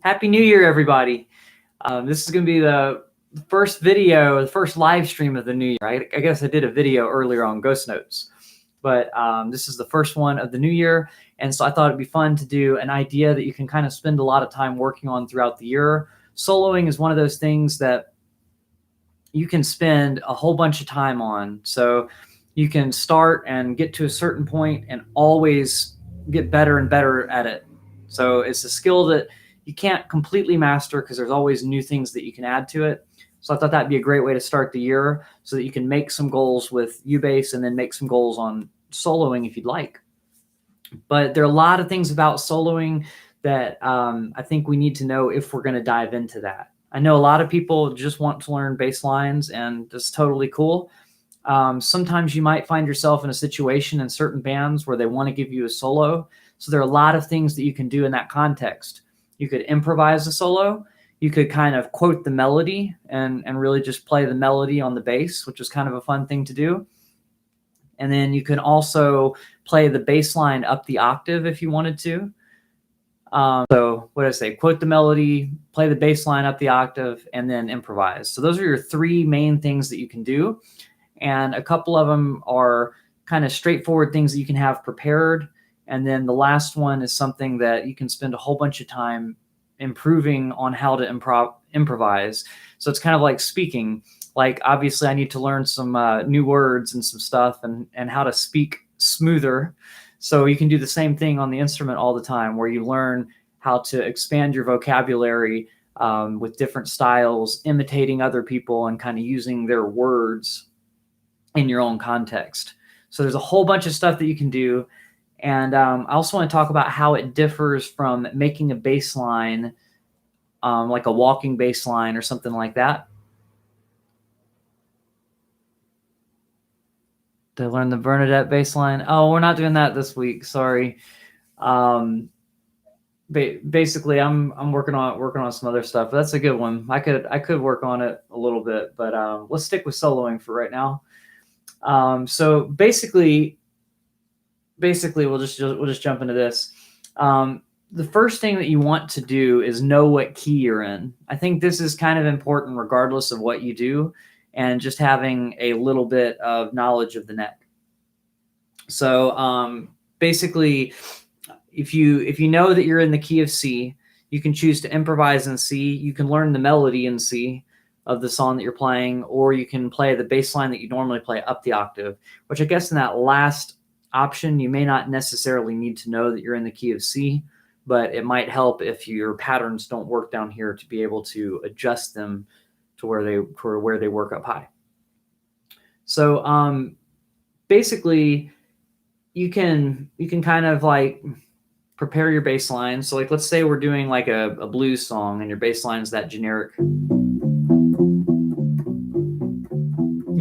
Happy New Year, everybody. This is going to be the first video, the first live stream of the new year, right? I guess I did a video earlier on Ghost Notes, but this is the first one of the new year. And so I thought it'd be fun to do an idea that you can kind of spend a lot of time working on throughout the year. Soloing is one of those things that you can spend a whole bunch of time on. So you can start and get to a certain point and always get better and better at it. So it's a skill that you can't completely master because there's always new things that you can add to it. So I thought that'd be a great way to start the year so that you can make some goals with Ubase and then make some goals on soloing if you'd like. But there are a lot of things about soloing that I think we need to know if we're going to dive into that. I know a lot of people just want to learn bass lines, and that's totally cool. Sometimes you might find yourself in a situation in certain bands where they want to give you a solo. So there are a lot of things that you can do in that context. You could improvise a solo. You could kind of quote the melody and really just play the melody on the bass, which is kind of a fun thing to do. And then you can also play the bass line up the octave if you wanted to. So what did I say? Quote the melody, play the bass line up the octave, and then improvise. So those are your three main things that you can do. And a couple of them are kind of straightforward things that you can have prepared. And then the last one is something that you can spend a whole bunch of time improving on how to improvise. So it's kind of like speaking. Like, obviously, I need to learn some new words and some stuff and how to speak smoother. So you can do the same thing on the instrument all the time, where you learn how to expand your vocabulary with different styles, imitating other people and kind of using their words in your own context. So there's a whole bunch of stuff that you can do. And I also want to talk about how it differs from making a bass line, like a walking bass line or something like that. Did I learn the Bernadette bass line? Oh, we're not doing that this week. Sorry. Basically, I'm working on some other stuff. But that's a good one. I could work on it a little bit, but let's stick with soloing for right now. So basically, we'll just jump into this. The first thing that you want to do is know what key you're in. I think this is kind of important regardless of what you do, and just having a little bit of knowledge of the neck. So basically, if you know that you're in the key of C, you can choose to improvise in C. You can learn the melody in C of the song that you're playing, or you can play the bass line that you normally play up the octave, which I guess in that last option, you may not necessarily need to know that you're in the key of C, but it might help if your patterns don't work down here to be able to adjust them to where they work up high. So basically, you can kind of like prepare your bass line. So like, let's say we're doing like a blues song and your bass line is that generic,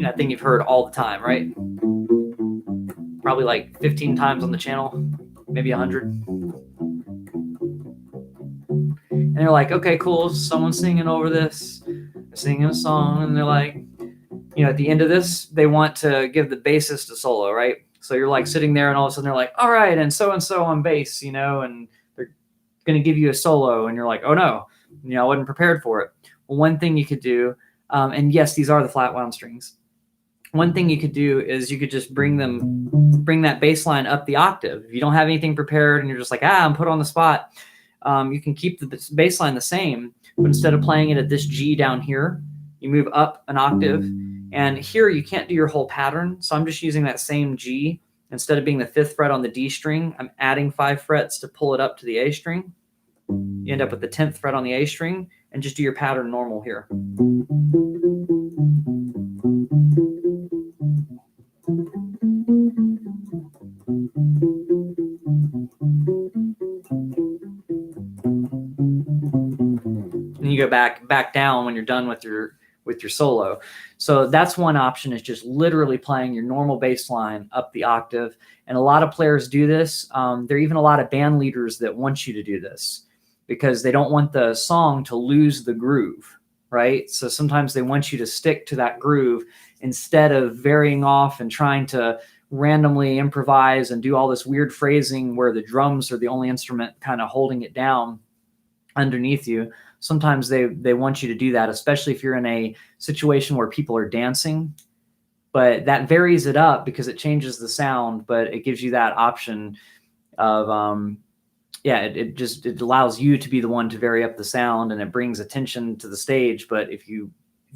that thing you've heard all the time, right? Probably like 15 times on the channel, maybe 100. And they're like, okay, cool. Someone's singing over this, singing a song. And they're like, at the end of this, they want to give the bassist a solo, right? So you're like sitting there and all of a sudden they're like, all right, and so on bass, and they're going to give you a solo. And you're like, oh no, I wasn't prepared for it. Well, one thing you could do, and yes, these are the flat wound strings. One thing you could do is you could just bring that bass line up the octave. If you don't have anything prepared and you're just like, I'm put on the spot, you can keep the bass line the same, but instead of playing it at this G down here, you move up an octave. And here you can't do your whole pattern. So I'm just using that same G. Instead of being the 5th fret on the D string, I'm adding 5 frets to pull it up to the A string. You end up with the 10th fret on the A string, and just do your pattern normal here. And you go back down when you're done with your solo. So that's one option, is just literally playing your normal bass line up the octave. And a lot of players do this. There are even a lot of band leaders that want you to do this because they don't want the song to lose the groove, right? So sometimes they want you to stick to that groove instead of varying off and trying to randomly improvise and do all this weird phrasing where the drums are the only instrument kind of holding it down underneath you. Sometimes they want you to do that, especially if you're in a situation where people are dancing. But that varies it up because it changes the sound, but it gives you that option of it allows you to be the one to vary up the sound, and it brings attention to the stage. But if you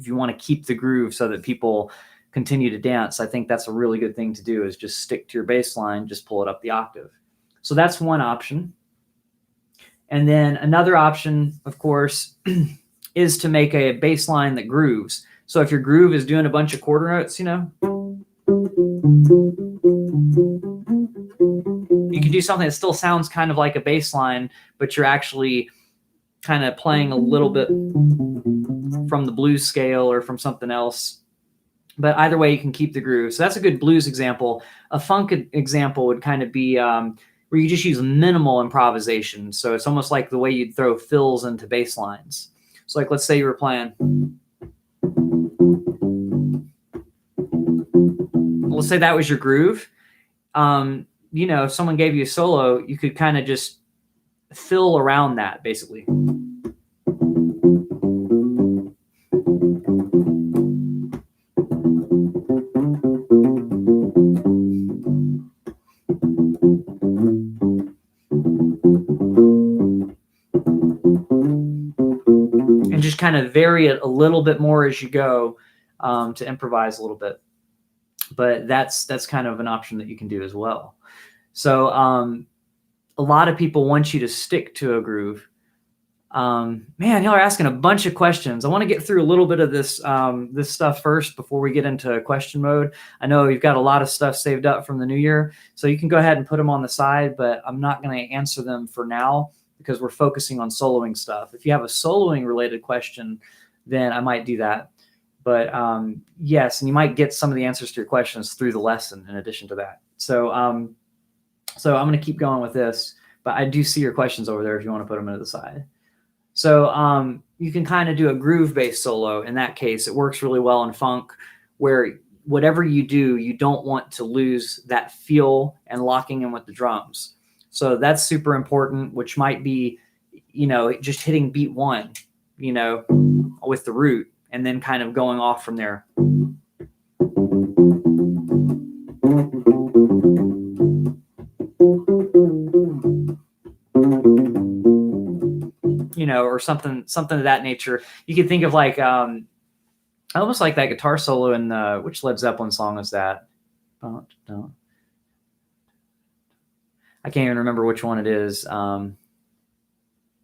want to keep the groove so that people continue to dance, I think that's a really good thing to do, is just stick to your bass line, just pull it up the octave. So that's one option. And then another option, of course, is to make a bass line that grooves. So if your groove is doing a bunch of quarter notes, you know, you can do something that still sounds kind of like a bass line, but you're actually kind of playing a little bit from the blues scale or from something else. But either way, you can keep the groove. So that's a good blues example. A funk example would kind of be where you just use minimal improvisation. So it's almost like the way you'd throw fills into bass lines. So like, let's say you were playing. Let's say that was your groove. You know, if someone gave you a solo, you could kind of just fill around that, basically. And just kind of vary it a little bit more as you go, to improvise a little bit. But that's kind of an option that you can do as well. So a lot of people want you to stick to a groove. Man, y'all are asking a bunch of questions. I want to get through a little bit of this this stuff first before we get into question mode. I know you've got a lot of stuff saved up from the new year, so you can go ahead and put them on the side, but I'm not going to answer them for now because we're focusing on soloing stuff. If you have a soloing related question, then I might do that. But yes, and you might get some of the answers to your questions through the lesson in addition to that. So so I'm going to keep going with this, but I do see your questions over there if you want to put them into the side. So you can kind of do a groove-based solo. In that case, it works really well in funk, where whatever you do, you don't want to lose that feel and locking in with the drums. So that's super important, which might be, you know, just hitting beat one, you know, with the root, and then kind of going off from there. You know, or something of that nature. You could think of like almost like that guitar solo in which Led Zeppelin song is that? I can't even remember which one it is.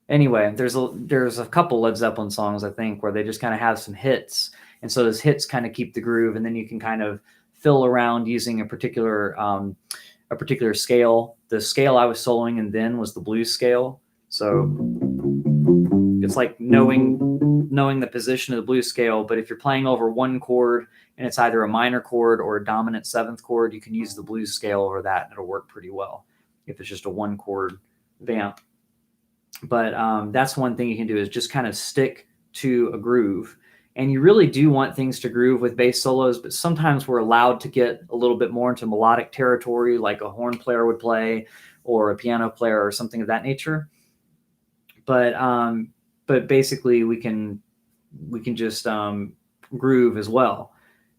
Anyway, there's a couple Led Zeppelin songs, I think, where they just kind of have some hits, and so those hits kind of keep the groove, and then you can kind of fill around using a particular scale. The scale I was soloing in then was the blues scale, so it's like knowing the position of the blues scale. But if you're playing over one chord and it's either a minor chord or a dominant seventh chord, you can use the blues scale over that, and it'll work pretty well if it's just a one chord vamp. But that's one thing you can do, is just kind of stick to a groove. And you really do want things to groove with bass solos, but sometimes we're allowed to get a little bit more into melodic territory, like a horn player would play or a piano player or something of that nature. But basically we can just groove as well.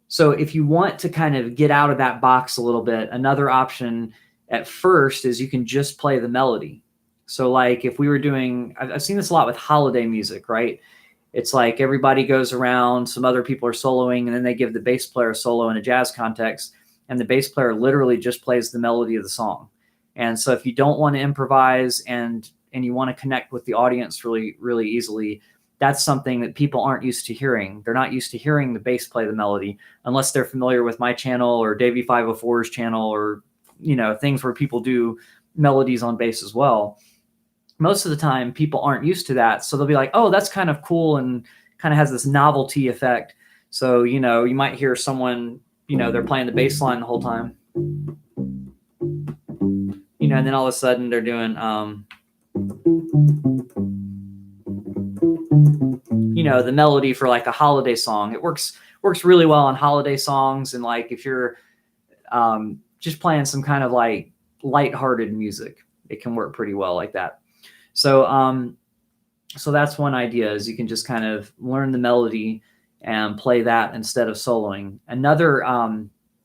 So if you want to kind of get out of that box a little bit, another option at first is you can just play the melody. So like if we were doing, I've seen this a lot with holiday music, right? It's like everybody goes around, some other people are soloing, and then they give the bass player a solo in a jazz context, and the bass player literally just plays the melody of the song. And so if you don't want to improvise and you want to connect with the audience really, really easily, that's something that people aren't used to hearing. They're not used to hearing the bass play the melody unless they're familiar with my channel or Davey 504's channel, or, you know, things where people do melodies on bass as well. Most of the time people aren't used to that. So they'll be like, oh, that's kind of cool, and kind of has this novelty effect. So, you know, you might hear someone, you know, they're playing the bass line the whole time, you know, and then all of a sudden they're doing, you know, the melody for like a holiday song. It works really well on holiday songs. And like if you're just playing some kind of like lighthearted music, it can work pretty well like that. So so that's one idea, is you can just kind of learn the melody and play that instead of soloing. Another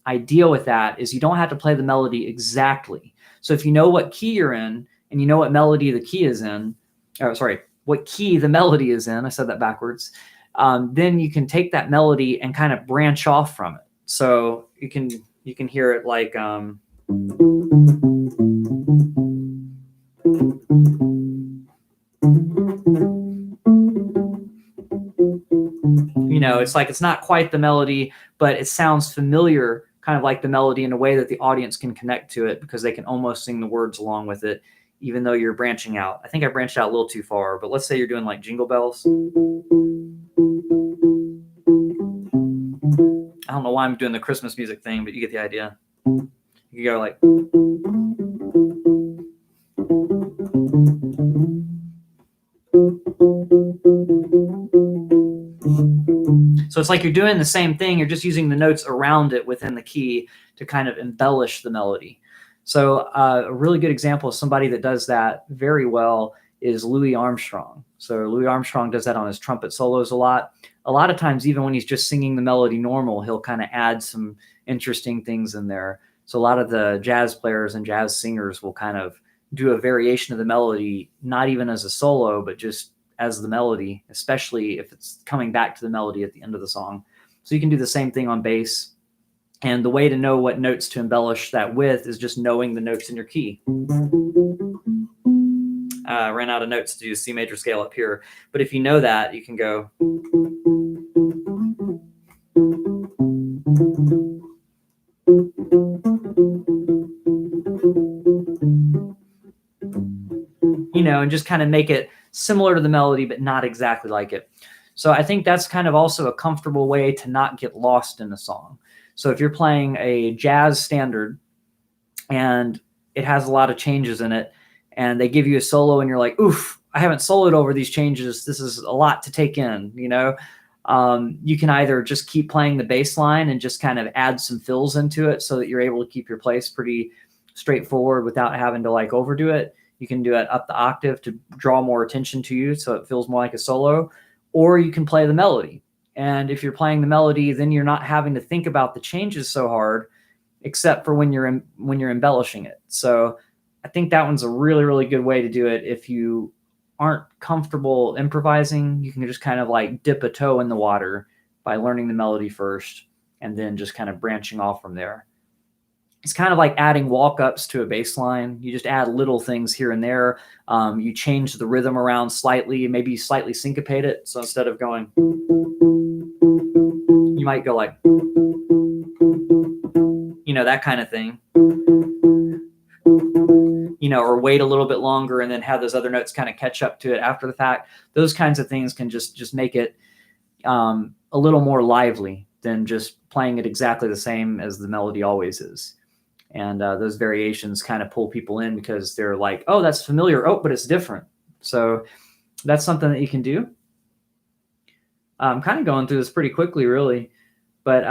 idea with that is you don't have to play the melody exactly. So if you know what key you're in and you know what melody the key is in, or sorry, what key the melody is in, I said that backwards, then you can take that melody and kind of branch off from it. So you can hear it like you know, it's like it's not quite the melody, but it sounds familiar, kind of like the melody, in a way that the audience can connect to it because they can almost sing the words along with it, even though you're branching out. I think I branched out a little too far, but let's say you're doing like Jingle Bells. I don't know why I'm doing the Christmas music thing, but you get the idea. You go like. So it's like you're doing the same thing, you're just using the notes around it within the key to kind of embellish the melody. So a really good example of somebody that does that very well is Louis Armstrong. So Louis Armstrong does that on his trumpet solos a lot. A lot of times, even when he's just singing the melody normal, he'll kind of add some interesting things in there. So a lot of the jazz players and jazz singers will kind of do a variation of the melody, not even as a solo, but just as the melody, especially if it's coming back to the melody at the end of the song. So you can do the same thing on bass. And the way to know what notes to embellish that with is just knowing the notes in your key. I ran out of notes to do C major scale up here, but if you know that, you can go. You know, and just kind of make it similar to the melody, but not exactly like it. So I think that's kind of also a comfortable way to not get lost in a song. So if you're playing a jazz standard and it has a lot of changes in it, and they give you a solo and you're like, oof, I haven't soloed over these changes. This is a lot to take in, you know? You can either just keep playing the bass line and just kind of add some fills into it so that you're able to keep your place pretty straightforward without having to like overdo it. You can do it up the octave to draw more attention to you so it feels more like a solo, or you can play the melody. And if you're playing the melody, then you're not having to think about the changes so hard, except for when you're embellishing it. So I think that one's a really, really good way to do it. If you aren't comfortable improvising, you can just kind of like dip a toe in the water by learning the melody first and then just kind of branching off from there. It's kind of like adding walk-ups to a bass line. You just add little things here and there. You change the rhythm around slightly, maybe you slightly syncopate it. So instead of going, you might go like, you know, that kind of thing. You know, or wait a little bit longer and then have those other notes kind of catch up to it after the fact. Those kinds of things can just make it a little more lively than just playing it exactly the same as the melody always is. And those variations kind of pull people in because they're like, oh, that's familiar. Oh, but it's different. So that's something that you can do. I'm kind of going through this pretty quickly, really. But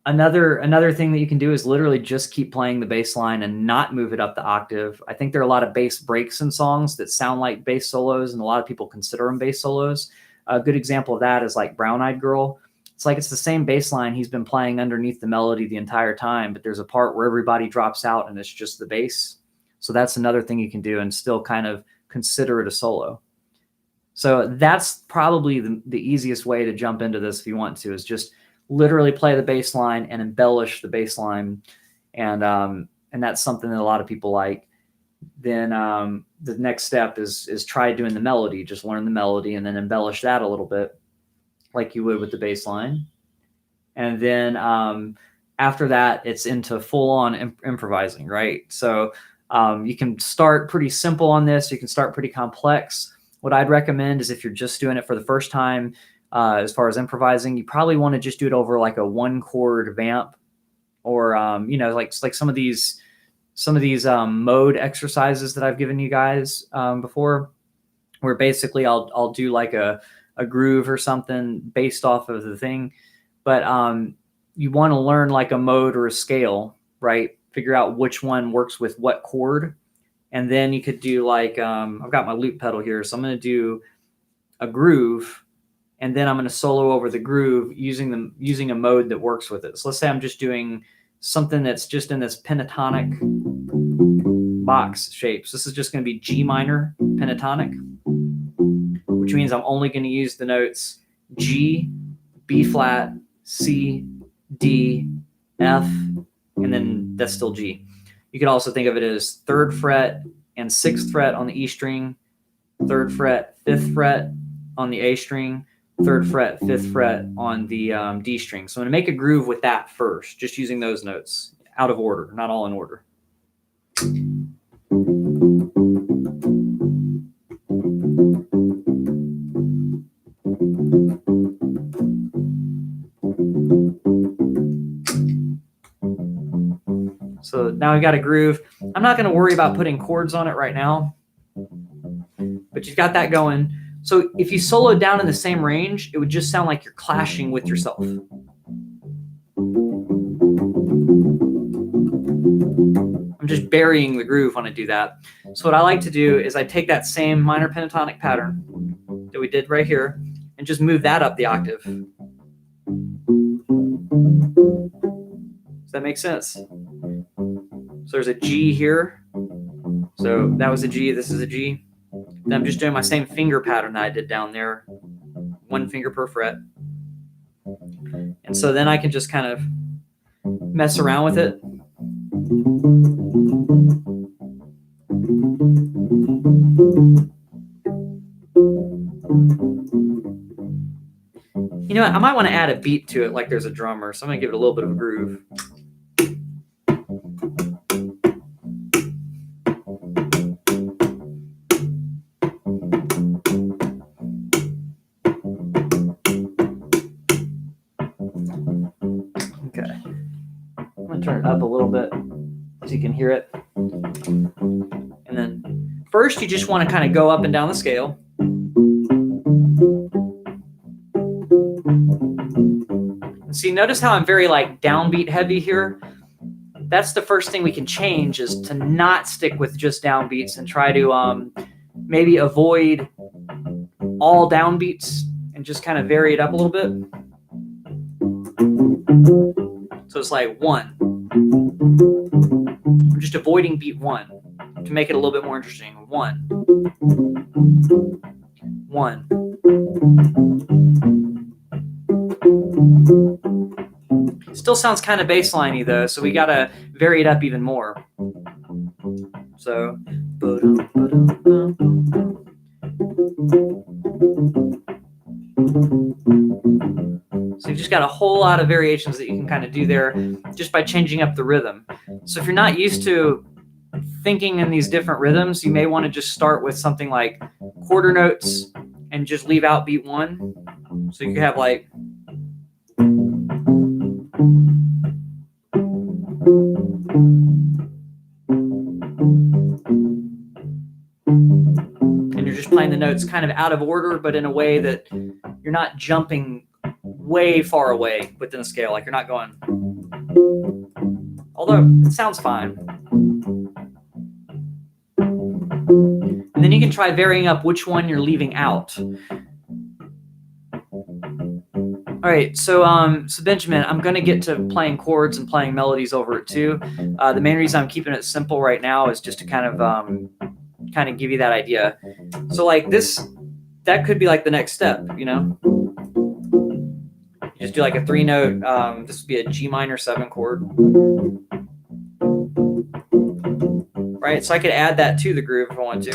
another thing that you can do is literally just keep playing the bass line and not move it up the octave. I think there are a lot of bass breaks in songs that sound like bass solos, and a lot of people consider them bass solos. A good example of that is like Brown Eyed Girl. It's like it's the same bass line he's been playing underneath the melody the entire time, but there's a part where everybody drops out and it's just the bass. So that's another thing you can do and still kind of consider it a solo. So that's probably the easiest way to jump into this if you want to, is just literally play the bass line and embellish the bass line. And that's something that a lot of people like. Then the next step is try doing the melody. Just learn the melody and then embellish that a little bit like you would with the bass line. And then after that, it's into full-on improvising, right? So you can start pretty simple on this. You can start pretty complex. What I'd recommend is if you're just doing it for the first time, as far as improvising, you probably want to just do it over like a one-chord vamp, or you know, like some of these mode exercises that I've given you guys before, where basically I'll do like a groove or something based off of the thing, but you want to learn like a mode or a scale right? Figure out which one works with what chord. And then you could do like, I've got my loop pedal here. So I'm going to do a groove, and then I'm going to solo over the groove using a mode that works with it. So let's say I'm just doing something that's just in this pentatonic box shape. So this is just going to be G minor pentatonic, which means I'm only going to use the notes G, B flat, C, D, F, and then that's still G. You could also think of it as 3rd fret and 6th fret on the E string, 3rd fret, 5th fret on the A string, 3rd fret, 5th fret on the D string. So I'm going to make a groove with that first, just using those notes out of order, not all in order. So now we've got a groove. I'm not going to worry about putting chords on it right now, but you've got that going. So if you solo down in the same range, it would just sound like you're clashing with yourself. I'm just burying the groove when I do that. So what I like to do is I take that same minor pentatonic pattern that we did right here and just move that up the octave. Does that make sense? So there's a G here. So that was a G, this is a G. Then I'm just doing my same finger pattern that I did down there, 1 finger per fret. And so then I can just kind of mess around with it. You know what? I might want to add a beat to it like there's a drummer, so I'm going to give it a little bit of a groove. Okay. I'm going to turn it up a little bit so you can hear it. And then first you just want to kind of go up and down the scale. See, notice how I'm very like downbeat heavy here. That's the first thing we can change, is to not stick with just downbeats and try to maybe avoid all downbeats and just kind of vary it up a little bit. So it's like 1. I'm just avoiding beat 1 to make it a little bit more interesting. 1. 1. Still sounds kind of bass-liney though, so we gotta vary it up even more. So you've just got a whole lot of variations that you can kind of do there just by changing up the rhythm. So if you're not used to thinking in these different rhythms, you may want to just start with something like quarter notes and just leave out beat 1. So you could have like and you're just playing the notes kind of out of order, but in a way that you're not jumping way far away within the scale. Like you're not going, although it sounds fine. And then you can try varying up which one you're leaving out. All right, so Benjamin, I'm going to get to playing chords and playing melodies over it too. The main reason I'm keeping it simple right now is just to kind of give you that idea. So like this, that could be like the next step, you know? You just do like a 3-note, this would be a G minor 7 chord. Right, so I could add that to the groove if I want to.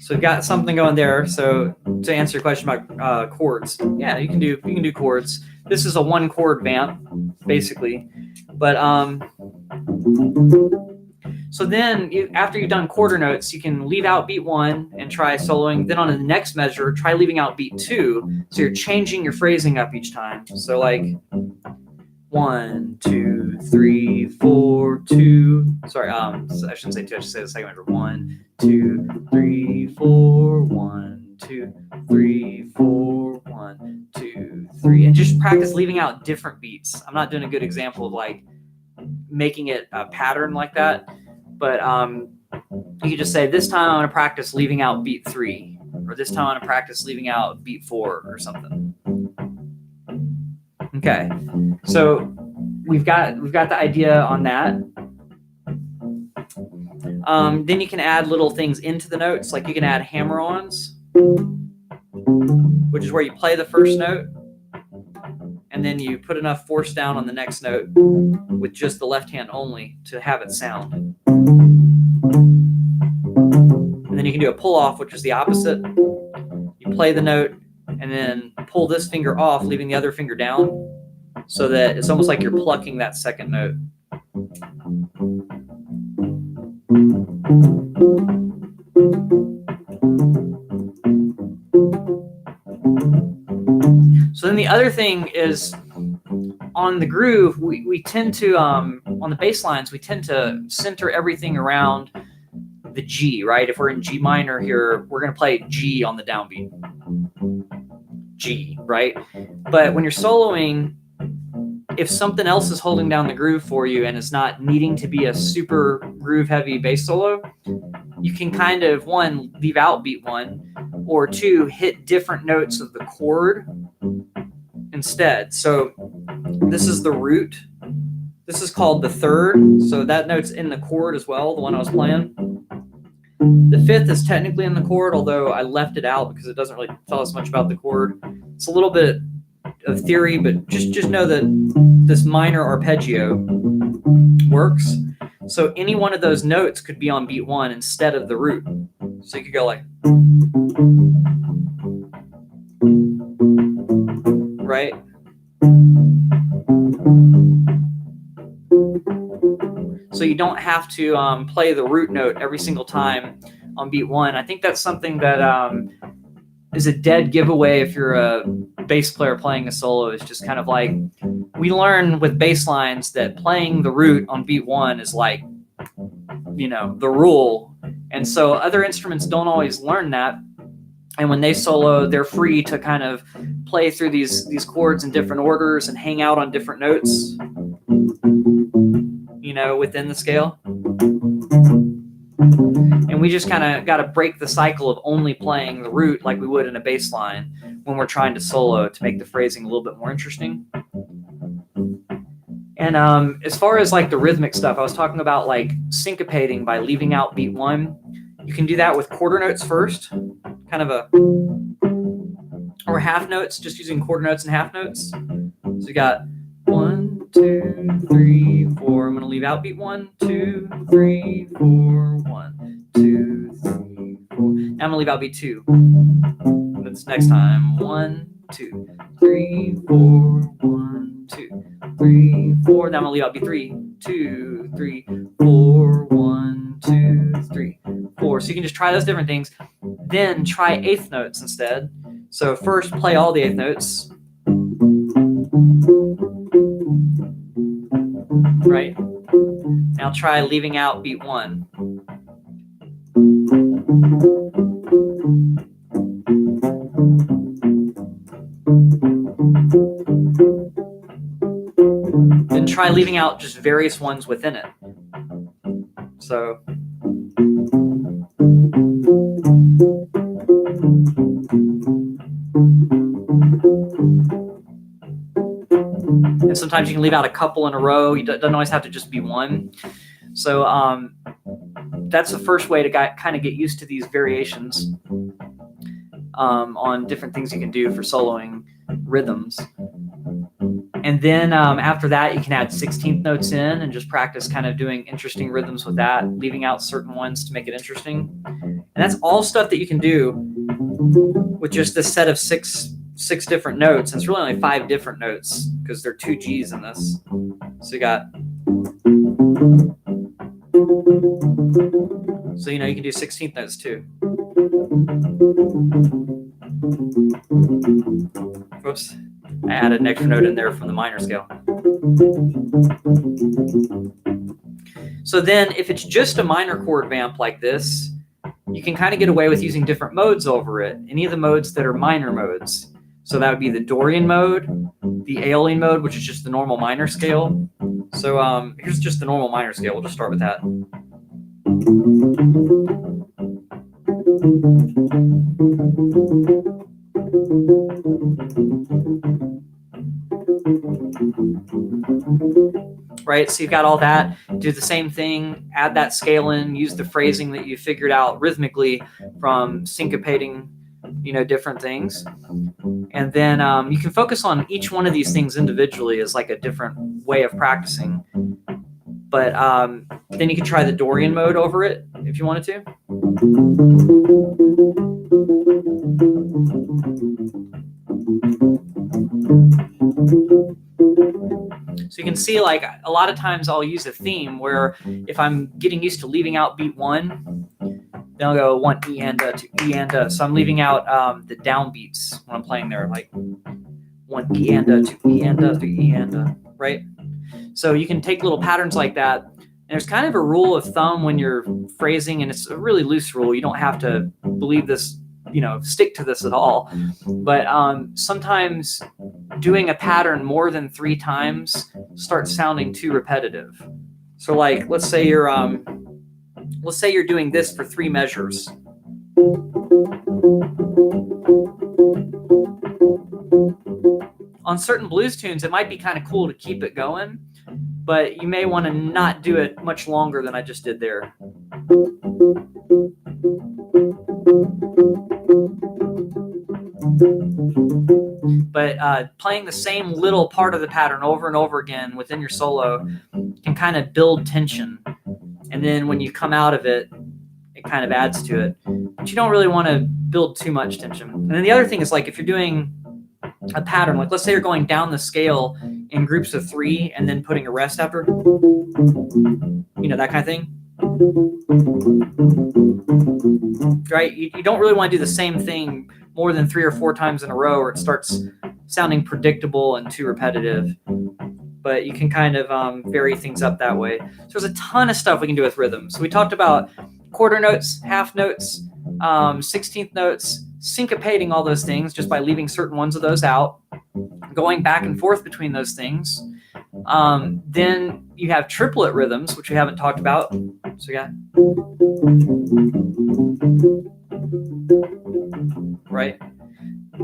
So we've got something going there. So to answer your question about chords, yeah, you can do chords. This is a 1-chord vamp, basically. But so then after you've done quarter notes, you can leave out beat 1 and try soloing. Then on the next measure, try leaving out beat 2. So you're changing your phrasing up each time. So like 1, 2, 3, 4, 2. Sorry, I shouldn't say 2. I should say the second measure. 1, 2, 3, 4. 1, 2, 3, 4. 1, 2, 3. And just practice leaving out different beats. I'm not doing a good example of like making it a pattern like that, but you could just say, this time I'm going to practice leaving out beat 3, or this time I'm going to practice leaving out beat 4 or something. Okay, so we've got the idea on that. Then you can add little things into the notes, like you can add hammer-ons, which is where you play the first note, and then you put enough force down on the next note with just the left hand only to have it sound. And then you can do a pull-off, which is the opposite. You play the note and then pull this finger off, leaving the other finger down, so that it's almost like you're plucking that second note. So then the other thing is, on the groove, we tend to, on the bass lines, we tend to center everything around the G, right? If we're in G minor here, we're going to play G on the downbeat. G, right? But when you're soloing, if something else is holding down the groove for you and it's not needing to be a super groove heavy bass solo, you can kind of, 1, leave out beat 1, or 2, hit different notes of the chord instead. So this is the root. This is called the third. So that note's in the chord as well, the one I was playing. The 5th is technically in the chord, although I left it out because it doesn't really tell us much about the chord. It's a little bit of theory, but just know that this minor arpeggio works. So any one of those notes could be on beat 1 instead of the root. So you could go like, right? So you don't have to play the root note every single time on beat 1. I think that's something that is a dead giveaway if you're a bass player playing a solo. It's just kind of like, we learn with bass lines that playing the root on beat 1 is like, you know, the rule. And so other instruments don't always learn that. And when they solo, they're free to kind of play through these chords in different orders and hang out on different notes, you know, within the scale. And we just kind of got to break the cycle of only playing the root like we would in a bass line when we're trying to solo, to make the phrasing a little bit more interesting. And as far as like the rhythmic stuff, I was talking about like syncopating by leaving out beat 1. You can do that with quarter notes first, kind of or half notes, just using quarter notes and half notes. So you got 1, 2, 3, 4. I'm going to leave out beat 1, 2, 3, 4, 1, 2, 3, 4. Now I'm going to leave out beat 2. That's next time. 1, 2, 3, 4, 1, 2, 3, 4. Now I'm going to leave out beat 3, 2, 3, 4, 1, 2, 3, 4. So you can just try those different things. Then try eighth notes instead. So first play all the eighth notes. Right? Now try leaving out beat 1. Then try leaving out just various ones within it. So and sometimes you can leave out a couple in a row. It doesn't always have to just be one. So that's the first way to kind of get used to these variations on different things you can do for soloing rhythms. And then after that, you can add 16th notes in and just practice kind of doing interesting rhythms with that, leaving out certain ones to make it interesting. And that's all stuff that you can do with just this set of six different notes. And it's really only 5 different notes because there are 2 G's in this. So you got, so you know, you can do 16th notes too. Whoops. I added an extra note in there from the minor scale. So then if it's just a minor chord vamp like this, you can kind of get away with using different modes over it, any of the modes that are minor modes. So that would be the Dorian mode, the Aeolian mode, which is just the normal minor scale. So here's just the normal minor scale. We'll just start with that. Right, so you've got all that. Do the same thing, add that scale in, use the phrasing that you figured out rhythmically from syncopating, different things. And then you can focus on each one of these things individually as like a different way of practicing. But then you can try the Dorian mode over it if you wanted to. So you can see, like, a lot of times I'll use a theme where if I'm getting used to leaving out beat 1, then I'll go 1 E and a, 2 E and a. So I'm leaving out the downbeats when I'm playing there, like 1 E and a, 2 E and a, 3 E and a, right? So you can take little patterns like that. And there's kind of a rule of thumb when you're phrasing, and it's a really loose rule. You don't have to believe this, stick to this at all. But sometimes doing a pattern more than 3 times starts sounding too repetitive. So like, let's say you're doing this for 3 measures. On certain blues tunes, it might be kind of cool to keep it going, but you may want to not do it much longer than I just did there. But playing the same little part of the pattern over and over again within your solo can kind of build tension. And then when you come out of it, it kind of adds to it. But you don't really want to build too much tension. And then the other thing is, like, if you're doing a pattern, like let's say you're going down the scale in groups of 3 and then putting a rest after, that kind of thing. Right? You don't really want to do the same thing more than 3 or 4 times in a row, or it starts sounding predictable and too repetitive. But you can kind of vary things up that way. So there's a ton of stuff we can do with rhythm. So we talked about quarter notes, half notes, 16th notes, syncopating all those things just by leaving certain ones of those out, going back and forth between those things. Then you have triplet rhythms, which we haven't talked about. So we got, right?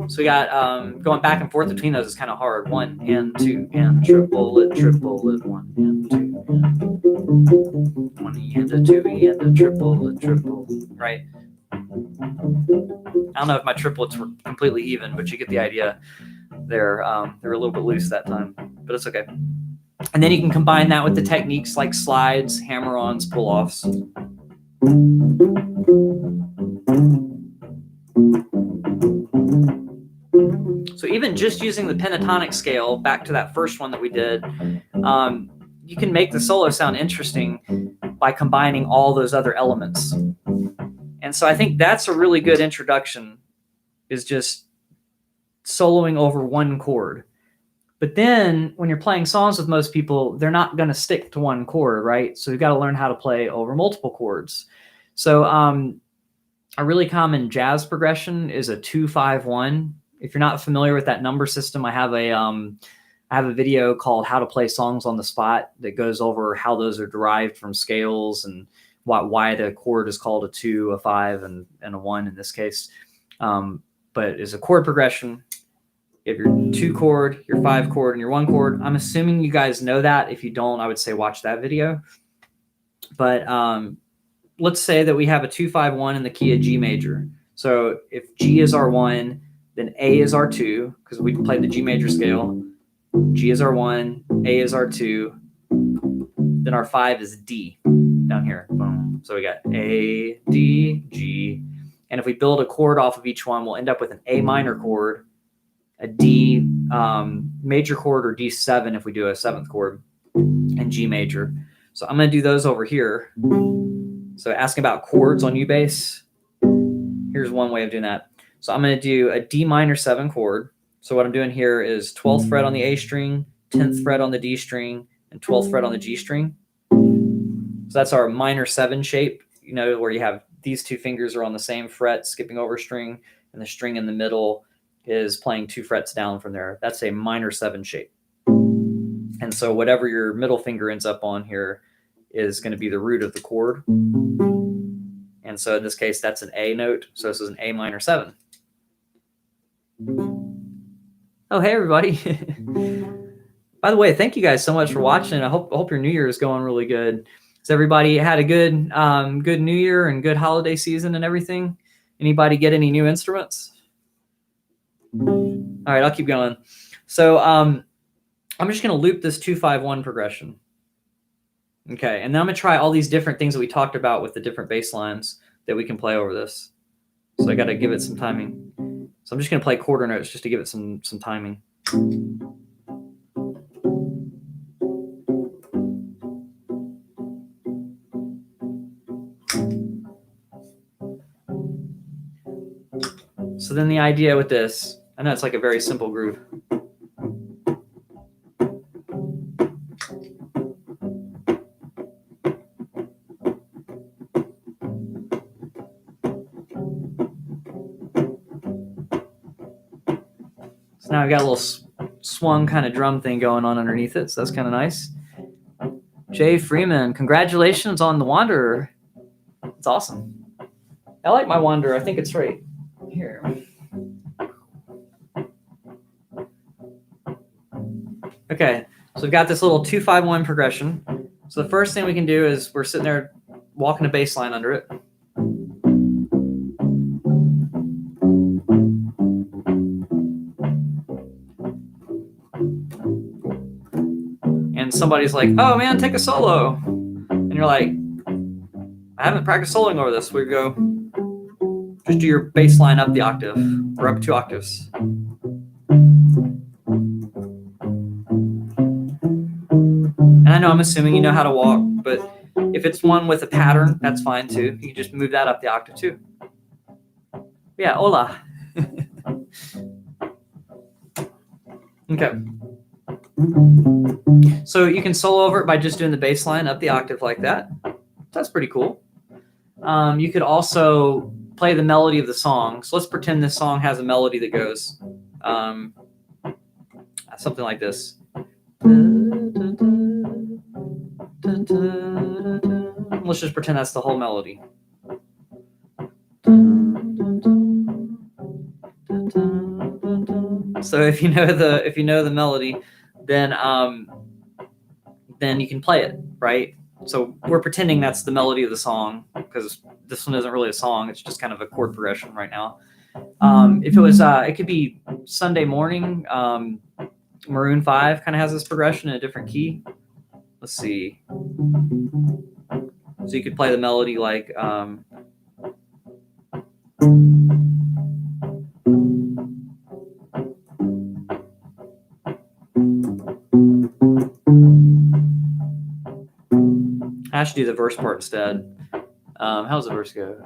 So we got going back and forth between those is kind of hard. 1 and 2 and triplet, 1 and 2 and 1 E and a 2 E and a triple, right? I don't know if my triplets were completely even, but you get the idea. They're a little bit loose that time, but it's okay. And then you can combine that with the techniques like slides, hammer-ons, pull-offs. So even just using the pentatonic scale, back to that first one that we did, you can make the solo sound interesting by combining all those other elements. And so I think that's a really good introduction, is just soloing over one chord. But then when you're playing songs with most people, they're not going to stick to one chord, right? So you've got to learn how to play over multiple chords. So a really common jazz progression is a 2-5-1. If you're not familiar with that number system, I have a video called How to Play Songs on the Spot that goes over how those are derived from scales and why the chord is called a 2, a 5, and a 1 in this case. But as a chord progression, you have your 2 chord, your 5 chord, and your 1 chord. I'm assuming you guys know that. If you don't, I would say watch that video. But let's say that we have a 2-5-1 in the key of G major. So if G is our 1, then A is our 2, because we played the G major scale. G is our 1, A is our 2, then our 5 is D down here. Boom. So we got A, D, G. And if we build a chord off of each one, we'll end up with an A minor chord, a D major chord, or D7 if we do a 7th chord, and G major. So I'm going to do those over here. So asking about chords on U-bass, here's one way of doing that. So I'm going to do a D minor 7 chord. So what I'm doing here is 12th fret on the A string, 10th fret on the D string, and 12th fret on the G string. So that's our minor 7 shape, you know, where you have these two fingers are on the same fret, skipping over a string, and the string in the middle is playing 2 frets down from there. That's a minor 7 shape. And so whatever your middle finger ends up on here is going to be the root of the chord. And so in this case, that's an A note. So this is an A minor 7. Oh, hey, everybody. By the way, thank you guys so much for watching. I hope your New Year is going really good. Has everybody had a good good New Year and good holiday season and everything? Anybody get any new instruments? All right, I'll keep going. So I'm just going to loop this 2-5-1 progression. Okay, and then I'm going to try all these different things that we talked about with the different bass lines that we can play over this. So I got to give it some timing. So I'm just going to play quarter notes just to give it some timing. So then the idea with this, I know it's like a very simple groove. So now I've got a little swung kind of drum thing going on underneath it, so that's kind of nice. Jay Freeman, congratulations on the Wanderer. It's awesome. I like my Wanderer. I think it's right here. Okay, so we've got this little 2-5-1 progression. So the first thing we can do is we're sitting there walking a bass line under it. And somebody's like, oh man, take a solo. And you're like, I haven't practiced soloing over this. We go, just do your bass line up the octave, or up 2 octaves. And I know I'm assuming you know how to walk, but if it's one with a pattern, that's fine too. You can just move that up the octave too. Yeah, hola. Okay. So you can solo over it by just doing the bass line up the octave like that. That's pretty cool. You could also play the melody of the song. So let's pretend this song has a melody that goes something like this. Let's just pretend that's the whole melody. So if you know the melody, then you can play it, right? So we're pretending that's the melody of the song because this one isn't really a song; it's just kind of a chord progression right now. If it was, it could be Sunday Morning. Maroon 5 kind of has this progression in a different key. Let's see. So you could play the melody like. I should do the verse part instead. How's the verse go?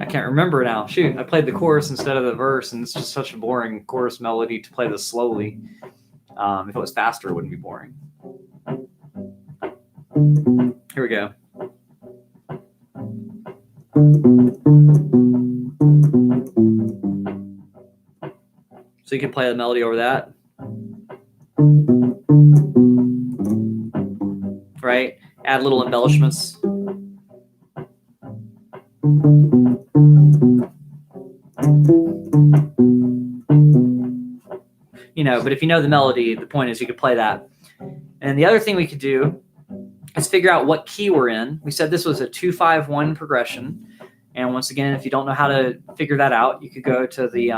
I can't remember now. Shoot, I played the chorus instead of the verse, and it's just such a boring chorus melody to play this slowly. If it was faster, it wouldn't be boring. Here we go. So you can play the melody over that. Right? Add little embellishments. You know, but if you know the melody, the point is you could play that. And the other thing we could do is figure out what key we're in. We said this was a 2-5-1 progression. And once again, if you don't know how to figure that out, you could go to the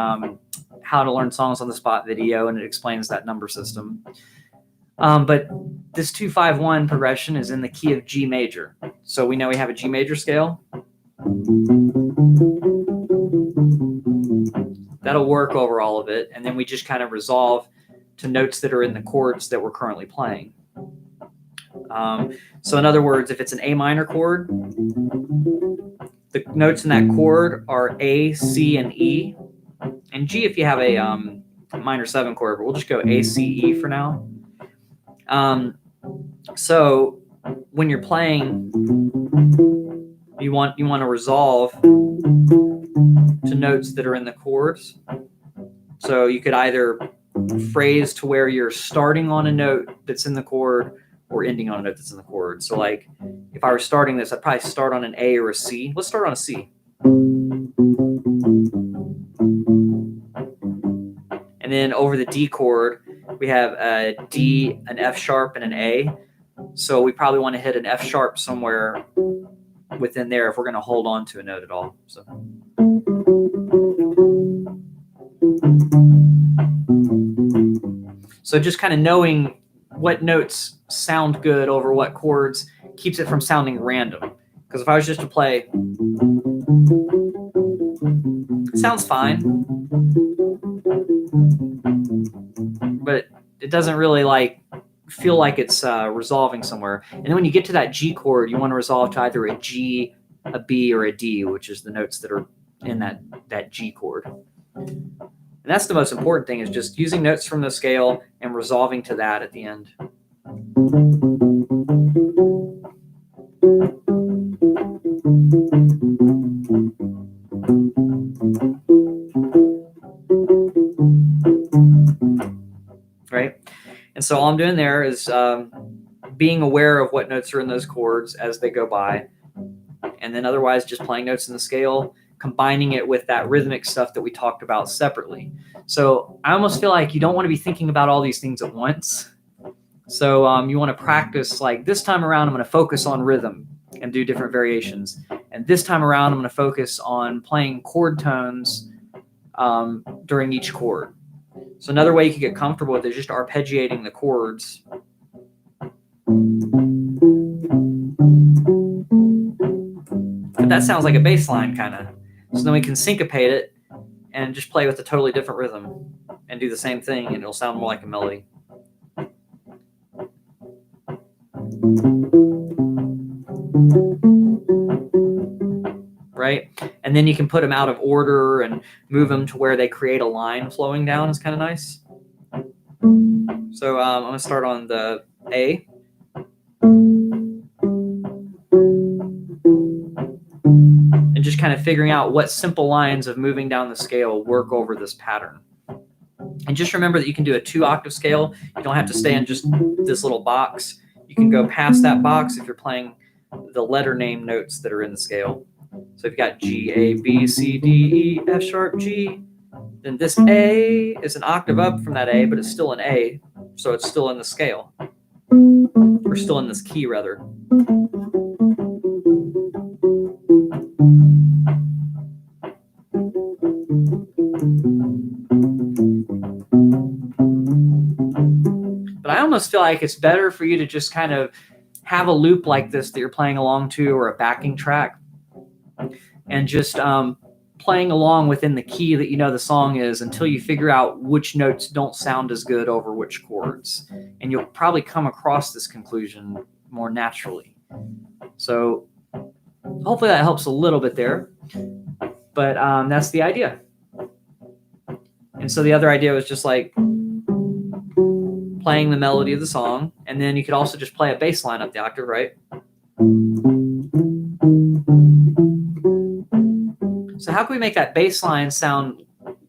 How to Learn Songs on the Spot video, and it explains that number system. But this 2-5-1 progression is in the key of G major. So we know we have a G major scale. That'll work over all of it. And then we just kind of resolve to notes that are in the chords that we're currently playing. So in other words, if it's an A minor chord, the notes in that chord are A, C, and E. And G if you have a minor 7 chord, but we'll just go A, C, E for now. So when you're playing, you want to resolve to notes that are in the chords. So you could either phrase to where you're starting on a note that's in the chord or ending on a note that's in the chord. So like if I were starting this, I'd probably start on an A or a C. Let's start on a C. And then over the D chord, we have a D, an F sharp, and an A. So we probably want to hit an F sharp somewhere within there if we're going to hold on to a note at all. So just kind of knowing what notes sound good over what chords keeps it from sounding random. Because if I was just to play, it sounds fine, but it doesn't really like feel like it's resolving somewhere. And then when you get to that G chord, you want to resolve to either a G, a B, or a D, which is the notes that are in that G chord. And that's the most important thing, is just using notes from the scale and resolving to that at the end. Right? And so all I'm doing there is being aware of what notes are in those chords as they go by. And then otherwise just playing notes in the scale, combining it with that rhythmic stuff that we talked about separately. So I almost feel like you don't want to be thinking about all these things at once. So you want to practice, like this time around, I'm going to focus on rhythm and do different variations. And this time around, I'm going to focus on playing chord tones during each chord. So another way you can get comfortable with it is just arpeggiating the chords. But that sounds like a bass line kind of. So then we can syncopate it and just play with a totally different rhythm and do the same thing, and it'll sound more like a melody. Right? And then you can put them out of order and move them to where they create a line flowing down. Is kind of nice. So I'm going to start on the A. And just kind of figuring out what simple lines of moving down the scale work over this pattern. And just remember that you can do a 2-octave scale. You don't have to stay in just this little box. You can go past that box if you're playing the letter name notes that are in the scale. So if you've got G, A, B, C, D, E, F sharp, G, then this A is an octave up from that A, but it's still an A, so it's still in the scale. Or still in this key, rather. But I almost feel like it's better for you to just kind of have a loop like this that you're playing along to, or a backing track, and just playing along within the key that you know the song is until you figure out which notes don't sound as good over which chords. And you'll probably come across this conclusion more naturally. So hopefully that helps a little bit there. But that's the idea. And so the other idea was just like playing the melody of the song, and then you could also just play a bass line up the octave, right? So how can we make that bass line sound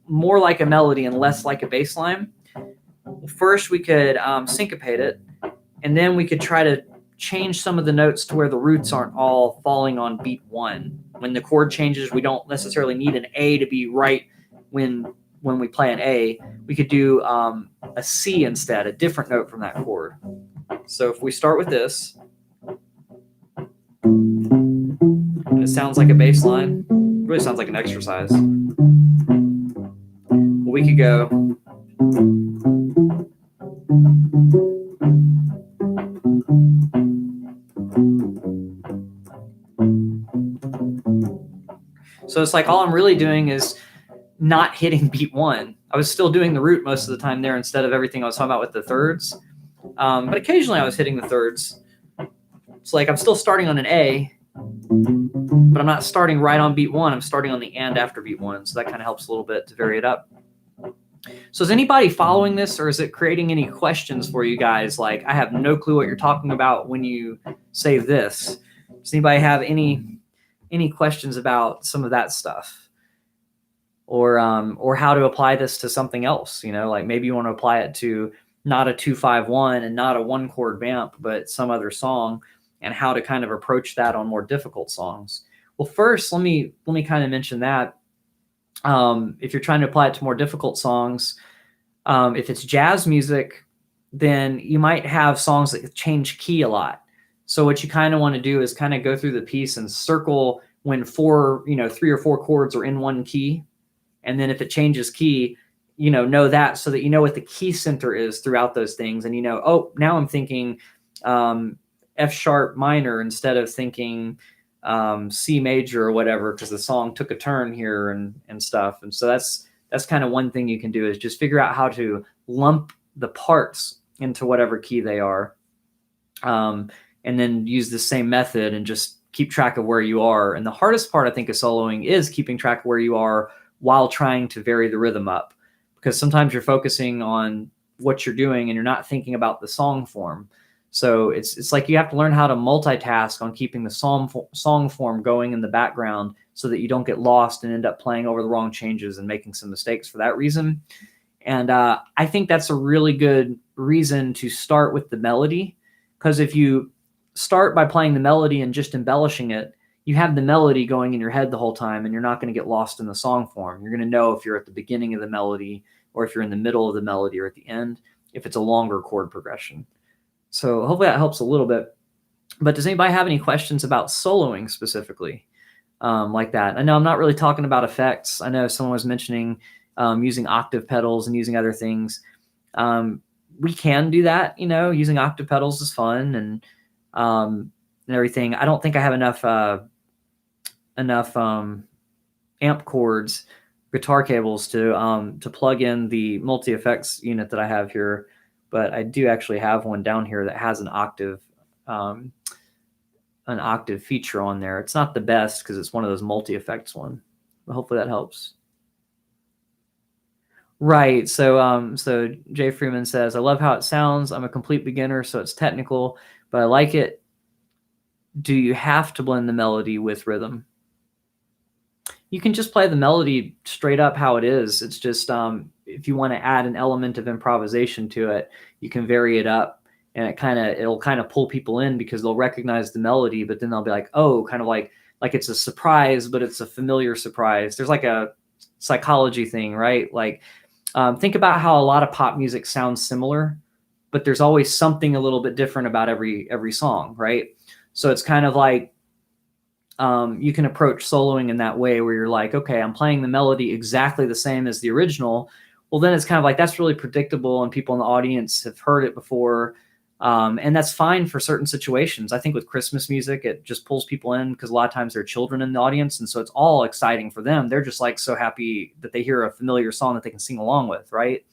more like a melody and less like a bass line? Well, first, we could syncopate it, and then we could try to change some of the notes to where the roots aren't all falling on beat 1. When the chord changes, we don't necessarily need an A to be right when we play an A. We could do a C instead, a different note from that chord. So if we start with this, and it sounds like a bass line, it really sounds like an exercise. Well, we could go. So it's like all I'm really doing is not hitting beat 1. I was still doing the root most of the time there instead of everything I was talking about with the thirds. But occasionally I was hitting the thirds. It's like I'm still starting on an A, but I'm not starting right on beat 1. I'm starting on the and after beat 1. So that kind of helps a little bit to vary it up. So is anybody following this, or is it creating any questions for you guys? Like, I have no clue what you're talking about when you say this. Does anybody have any questions about some of that stuff? Or how to apply this to something else? Like maybe you want to apply it to not a 2-5-1 and not a 1-chord vamp, but some other song, and how to kind of approach that on more difficult songs. Well, first, let me kind of mention that if you're trying to apply it to more difficult songs, if it's jazz music, then you might have songs that change key a lot. So what you kind of want to do is kind of go through the piece and circle when 3 or 4 chords are in one key. And then if it changes key, know that, so that you know what the key center is throughout those things. And oh, now I'm thinking F sharp minor instead of thinking C major or whatever, because the song took a turn here and stuff. And so that's kind of one thing you can do, is just figure out how to lump the parts into whatever key they are. And then use the same method and just keep track of where you are. And the hardest part, I think, of soloing is keeping track of where you are while trying to vary the rhythm up, because sometimes you're focusing on what you're doing and you're not thinking about the song form. So it's like you have to learn how to multitask on keeping the song form going in the background, so that you don't get lost and end up playing over the wrong changes and making some mistakes for that reason. And I think that's a really good reason to start with the melody, because if you start by playing the melody and just embellishing it, you have the melody going in your head the whole time, and you're not going to get lost in the song form. You're going to know if you're at the beginning of the melody, or if you're in the middle of the melody, or at the end, if it's a longer chord progression. So hopefully that helps a little bit. But does anybody have any questions about soloing specifically like that? I know I'm not really talking about effects. I know someone was mentioning using octave pedals and using other things. We can do that, using octave pedals is fun and everything. I don't think I have enough amp cords, guitar cables to plug in the multi-effects unit that I have here, but I do actually have one down here that has an octave feature on there. It's not the best because it's one of those multi-effects one, but hopefully that helps. Right. So Jay Freeman says, I love how it sounds. I'm a complete beginner, so it's technical, but I like it. Do you have to blend the melody with rhythm? You can just play the melody straight up how it is. It's just if you want to add an element of improvisation to it, you can vary it up, and it'll kind of pull people in because they'll recognize the melody, but then they'll be like, oh, kind of like it's a surprise, but it's a familiar surprise. There's like a psychology thing, right? Like think about how a lot of pop music sounds similar, but there's always something a little bit different about every song, right? So it's kind of like you can approach soloing in that way, where you're like, okay, I'm playing the melody exactly the same as the original. Well, then it's kind of like, that's really predictable and people in the audience have heard it before. And that's fine for certain situations. I think with Christmas music, it just pulls people in because a lot of times there are children in the audience. And so it's all exciting for them. They're just like so happy that they hear a familiar song that they can sing along with, right?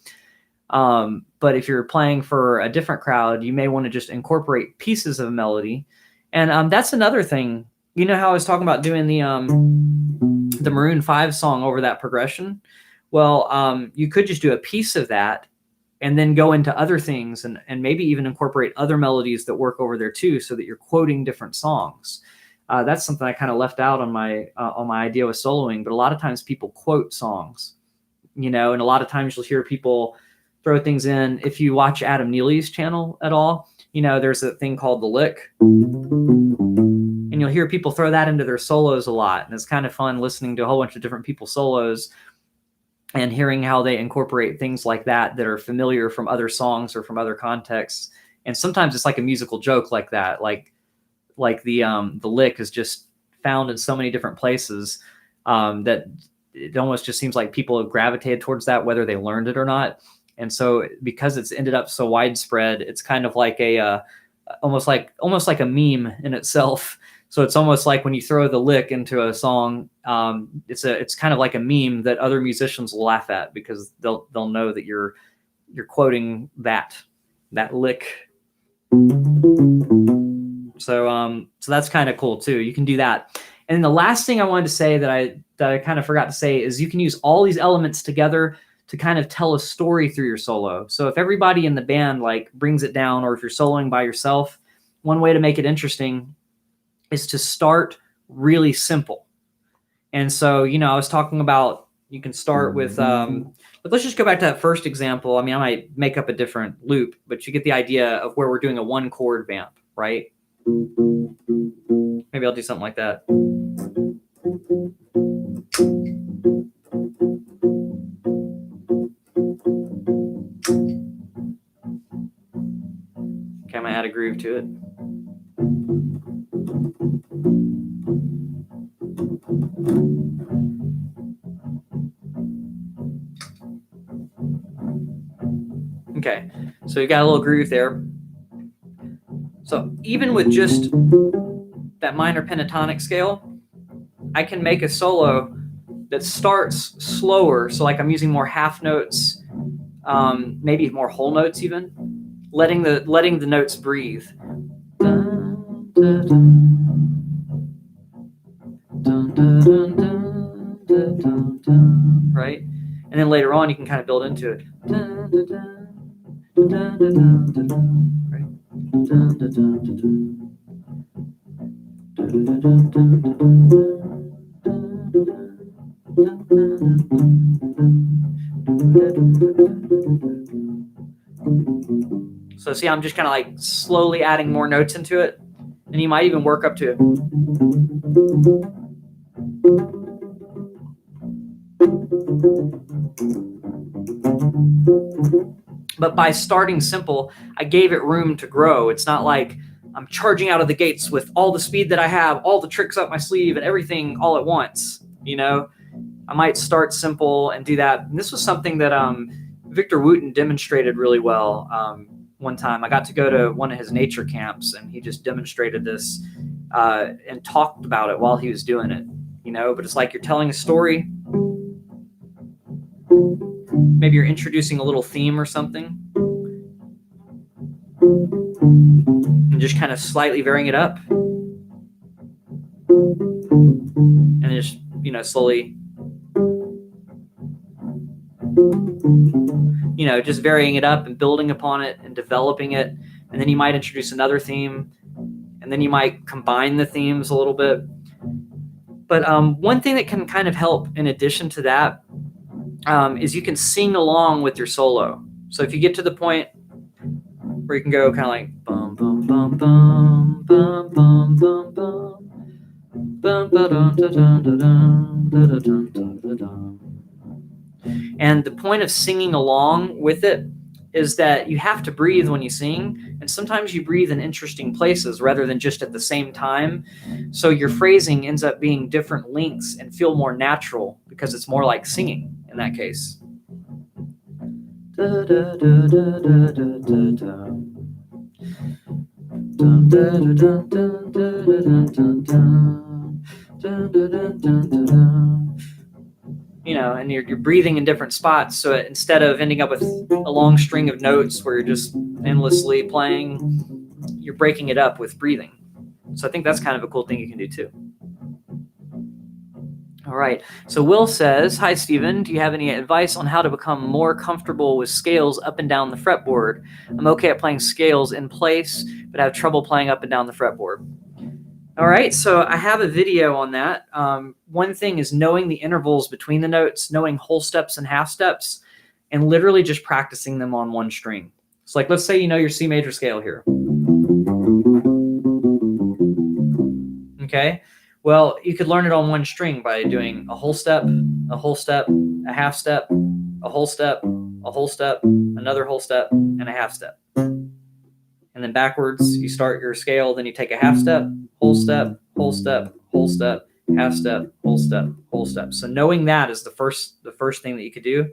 But if you're playing for a different crowd, you may want to just incorporate pieces of a melody. And that's another thing. You know how I was talking about doing the Maroon 5 song over that progression? Well, you could just do a piece of that and then go into other things and maybe even incorporate other melodies that work over there too, so that you're quoting different songs. That's something I kind of left out on my idea with soloing, but a lot of times people quote songs, and a lot of times you'll hear people throw things in. If you watch Adam Neely's channel at all, there's a thing called the lick. And you'll hear people throw that into their solos a lot. And it's kind of fun listening to a whole bunch of different people's solos and hearing how they incorporate things like that are familiar from other songs or from other contexts. And sometimes it's like a musical joke like that. Like the lick is just found in so many different places that it almost just seems like people have gravitated towards that, whether they learned it or not. And so because it's ended up so widespread, it's kind of like almost like a meme in itself. So it's almost like when you throw the lick into a song, it's kind of like a meme that other musicians will laugh at because they'll know that you're quoting that lick. So that's kind of cool too. You can do that. And then the last thing I wanted to say that I kind of forgot to say is you can use all these elements together to kind of tell a story through your solo. So if everybody in the band like brings it down, or if you're soloing by yourself, one way to make it interesting is to start really simple. And so, you know, I was talking about, you can start with, but let's just go back to that first example. I mean, I might make up a different loop, but you get the idea of where we're doing a 1-chord vamp, right? Maybe I'll do something like that. Okay, I'm gonna add a groove to it. Okay, so you got a little groove there. So even with just that minor pentatonic scale, I can make a solo that starts slower. So like I'm using more half notes, maybe more whole notes even, letting the notes breathe. Right? And then later on you can kind of build into it. Right? So see, I'm just kind of like slowly adding more notes into it, and you might even work up to it. But by starting simple, I gave it room to grow. It's not like I'm charging out of the gates with all the speed that I have, all the tricks up my sleeve and everything all at once. You know, I might start simple and do that. And this was something that Victor Wooten demonstrated really well. One time I got to go to one of his nature camps, and he just demonstrated this and talked about it while he was doing it. You know, but it's like you're telling a story. Maybe you're introducing a little theme or something, and just kind of slightly varying it up, and just, you know, slowly, you know, just varying it up and building upon it and developing it. And then you might introduce another theme, and then you might combine the themes a little bit. But one thing that can kind of help in addition to that is you can sing along with your solo. So if you get to the point where you can go kind of like bum bum bum bum bum bum bum bum bum ba dum da dum da dum da da dum da dum. And the point of singing along with it is that you have to breathe when you sing, and sometimes you breathe in interesting places rather than just at the same time. So your phrasing ends up being different lengths and feel more natural because it's more like singing in that case. You know, and you're breathing in different spots. So instead of ending up with a long string of notes where you're just endlessly playing, you're breaking it up with breathing. So I think that's kind of a cool thing you can do too. All right. So Will says, hi, Stephen. Do you have any advice on how to become more comfortable with scales up and down the fretboard? I'm okay at playing scales in place, but I have trouble playing up and down the fretboard. All right, so I have a video on that. One thing is knowing the intervals between the notes, knowing whole steps and half steps, and literally just practicing them on one string. So like, let's say you know your C major scale here. Okay, well, you could learn it on one string by doing a whole step, a whole step, a half step, a whole step, a whole step, another whole step, and a half step. And then backwards, you start your scale, then you take a half step, whole step, whole step, whole step, half step, whole step, whole step. So knowing that is the first thing that you could do.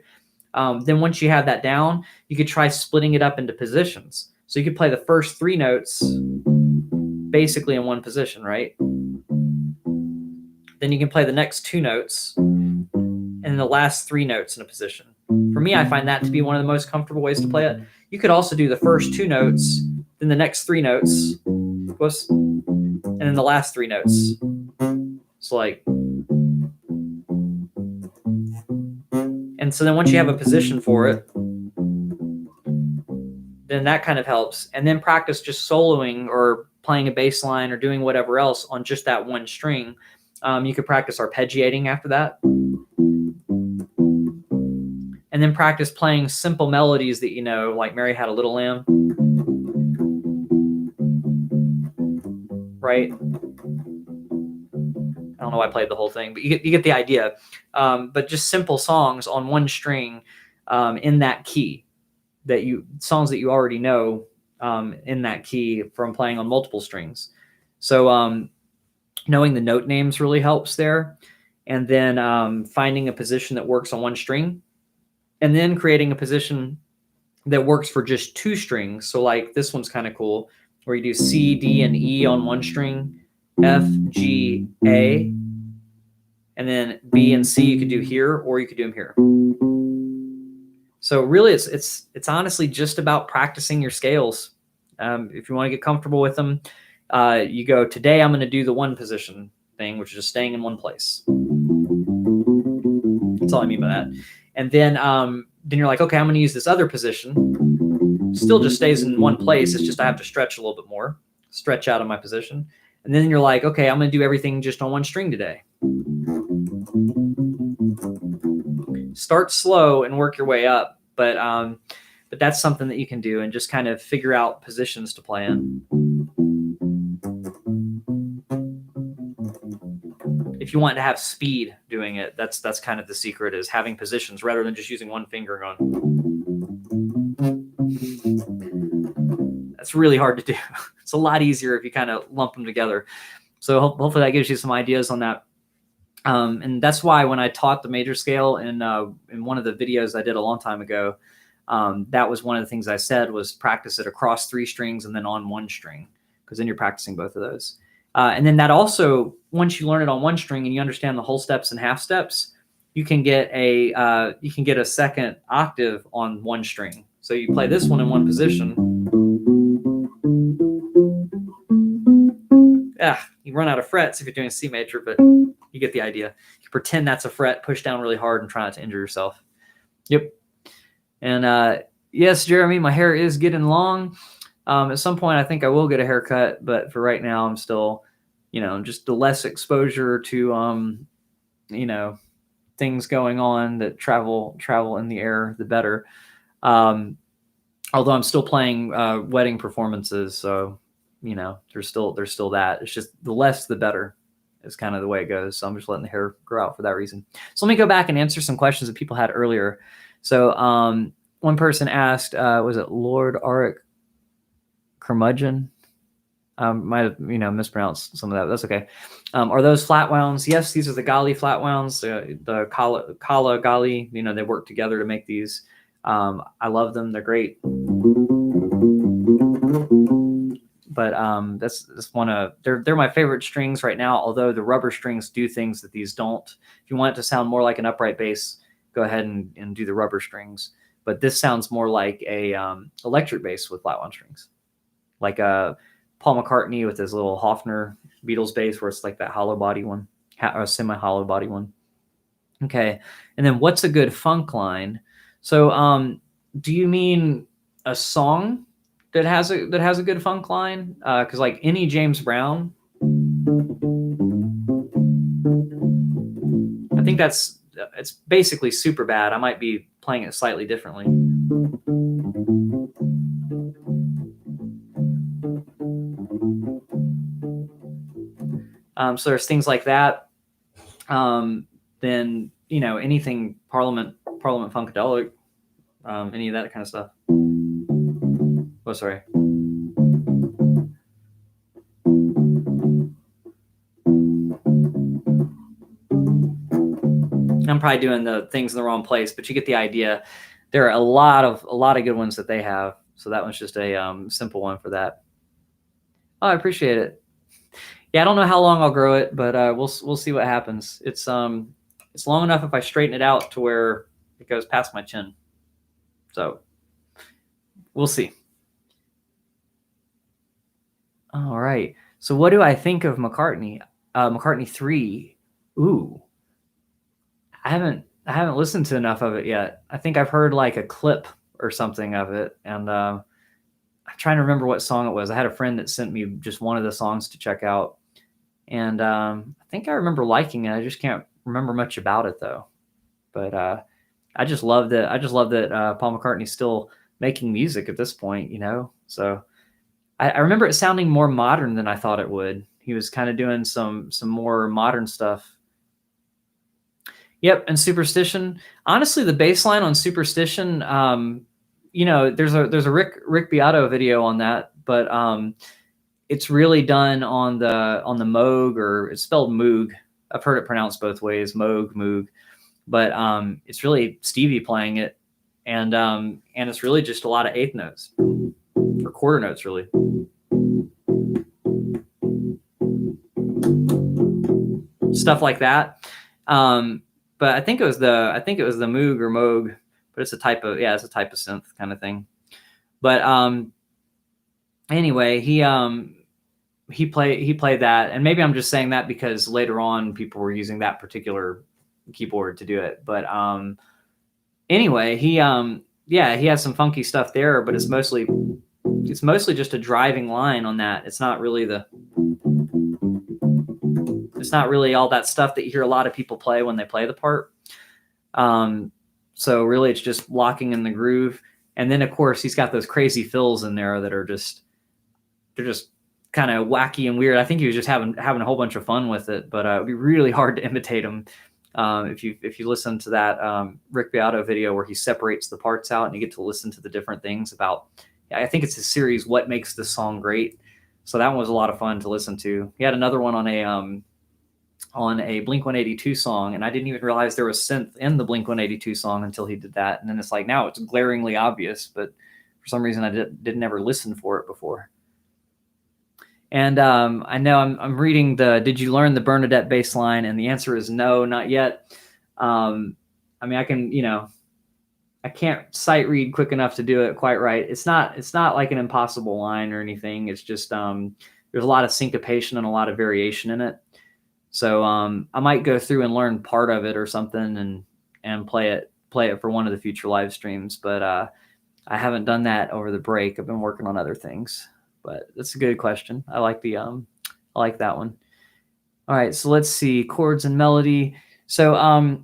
Then once you have that down, you could try splitting it up into positions. So you could play the first 3 notes basically in one position, right? Then you can play the next 2 notes and then the last 3 notes in a position. For me, I find that to be one of the most comfortable ways to play it. You could also do the first 2 notes, then the next 3 notes, and then the last 3 notes. So like, and And so then once you have a position for it, then that kind of helps. And then practice just soloing or playing a bass line or doing whatever else on just that one string. You could practice arpeggiating after that. And then practice playing simple melodies that you know, like Mary Had a Little Lamb. Right? I don't know why I played the whole thing, but you get the idea. But just simple songs on one string in that key, songs that you already know in that key from playing on multiple strings. So knowing the note names really helps there. And then finding a position that works on one string, and then creating a position that works for just two strings. So like this one's kind of cool, where you do C, D, and E on one string, F, G, A, and then B and C you could do here, or you could do them here. So really, it's honestly just about practicing your scales. If you want to get comfortable with them, you go, today I'm going to do the one position thing, which is just staying in one place. That's all I mean by that. And then you're like, okay, I'm going to use this other position. Still just stays in one place. It's just I have to stretch a little bit more, stretch out of my position. And then you're like, okay, I'm going to do everything just on one string today. Start slow and work your way up. But that's something that you can do and just kind of figure out positions to play in. If you want to have speed doing it, that's kind of the secret, is having positions rather than just using one finger going. That's really hard to do. It's a lot easier if you kind of lump them together. So hopefully that gives you some ideas on that. And that's why when I taught the major scale in one of the videos I did a long time ago, that was one of the things I said was practice it across 3 strings and then on one string, because then you're practicing both of those. And then that also, once you learn it on one string and you understand the whole steps and half steps, you can get a second octave on one string. So you play this one in one position. You run out of frets if you're doing C major, but you get the idea. You pretend that's a fret, push down really hard, and try not to injure yourself. Yep. And yes, Jeremy, my hair is getting long. At some point, I think I will get a haircut, but for right now, I'm still, just the less exposure to, things going on that travel in the air, the better. Although I'm still playing wedding performances, so there's still that. It's just the less, the better, is kind of the way it goes. So I'm just letting the hair grow out for that reason. So let me go back and answer some questions that people had earlier. So one person asked, was it Lord Auric Curmudgeon? Might have mispronounced some of that. That's okay. Are those flat wounds? Yes, these are the Gali flat wounds. The Kala Gali. They work together to make these. I love them. They're great. But that's one of they're my favorite strings right now. Although the rubber strings do things that these don't. If you want it to sound more like an upright bass, go ahead and do the rubber strings. But this sounds more like a electric bass with flat wound strings, like a Paul McCartney with his little Hofner Beatles bass, where it's like that hollow body one, or a semi-hollow body one. Okay, and then what's a good funk line? So, do you mean a song that has a good funk line? Because like any James Brown, I think it's basically Super Bad. I might be playing it slightly differently. So there's things like that. Then anything Parliament Funkadelic, any of that kind of stuff. Oh, sorry. I'm probably doing the things in the wrong place, but you get the idea. There are a lot of good ones that they have. So that one's just a simple one for that. Oh, I appreciate it. Yeah, I don't know how long I'll grow it, but we'll see what happens. It's long enough if I straighten it out to where it goes past my chin. So we'll see. All right. So what do I think of McCartney? McCartney 3. Ooh. I haven't listened to enough of it yet. I think I've heard like a clip or something of it, and I'm trying to remember what song it was. I had a friend that sent me just one of the songs to check out, and I think I remember liking it. I just can't remember much about it though. But I just love that. I just love that Paul McCartney's still making music at this point, you know. So I remember it sounding more modern than I thought it would. He was kind of doing some more modern stuff. Yep, and Superstition. Honestly, the bass line on Superstition, you know, there's a Rick Beato video on that, but it's really done on the Moog, or it's spelled Moog. I've heard it pronounced both ways, Moog, but it's really Stevie playing it, and it's really just a lot of eighth notes or quarter notes, really. Stuff like that. But I think it was the Moog or Moog, but it's a type of synth kind of thing. But anyway, he played that, and maybe I'm just saying that because later on people were using that particular keyboard to do it. But anyway, he has some funky stuff there, but it's mostly just a driving line on that. It's not really all that stuff that you hear a lot of people play when they play the part. So really it's just locking in the groove. And then of course he's got those crazy fills in there that are just kind of wacky and weird. I think he was just having a whole bunch of fun with it, but it'd be really hard to imitate him. If you listen to that Rick Beato video where he separates the parts out and you get to listen to the different things about, I think it's his series, What Makes This Song Great. So that one was a lot of fun to listen to. He had another one on a Blink-182 song, and I didn't even realize there was synth in the Blink-182 song until he did that. And then it's like, now it's glaringly obvious, but for some reason I didn't ever listen for it before. And I know I'm reading did you learn the Bernadette bass line? And the answer is no, not yet. I mean, I can, I can't sight read quick enough to do it quite right. It's not like an impossible line or anything. It's just there's a lot of syncopation and a lot of variation in it. So I might go through and learn part of it or something and play it for one of the future live streams. But I haven't done that over the break. I've been working on other things. But that's a good question. I like I like that one. All right, so let's see, Chords and Melody. So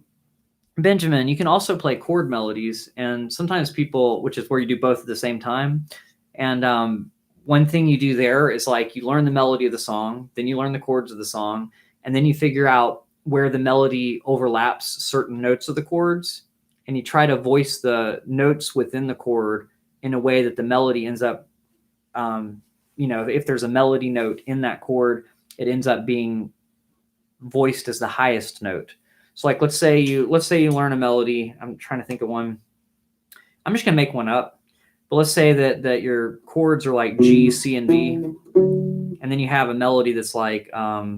Benjamin, you can also play chord melodies, and sometimes people, which is where you do both at the same time. And one thing you do there is like you learn the melody of the song, then you learn the chords of the song, and then you figure out where the melody overlaps certain notes of the chords, and you try to voice the notes within the chord in a way that the melody ends up, if there's a melody note in that chord, it ends up being voiced as the highest note. So like, let's say you learn a melody. I'm trying to think of one. I'm just going to make one up. But let's say that your chords are like G, C, and B. And then you have a melody that's like, I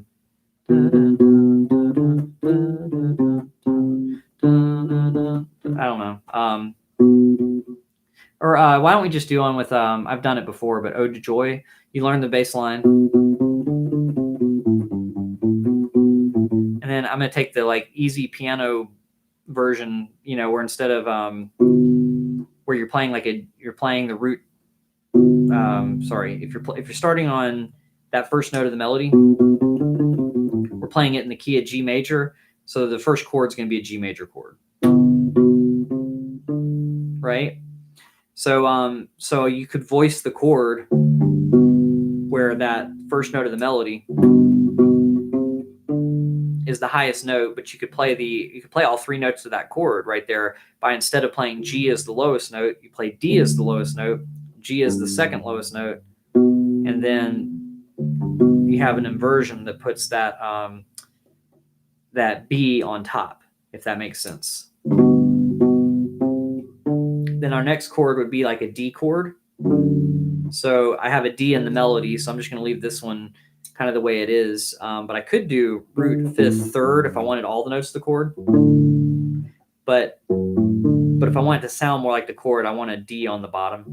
don't know. Or why don't we just do one with, I've done it before, but Ode to Joy. You learn the bass line. And then I'm going to take the like easy piano version, where instead of where you're playing you're playing the root. If you're starting on that first note of the melody, we're playing it in the key of G major. So the first chord is going to be a G major chord, right? So you could voice the chord where that first note of the melody is the highest note, but you could play all three notes of that chord right there by, instead of playing G as the lowest note, you play D as the lowest note, G as the second lowest note, and then you have an inversion that puts that B on top, if that makes sense. Then our next chord would be like a D chord. So I have a D in the melody, so I'm just going to leave this one kind of the way it is. But I could do root, fifth, third if I wanted all the notes of the chord. But if I want it to sound more like the chord, I want a D on the bottom.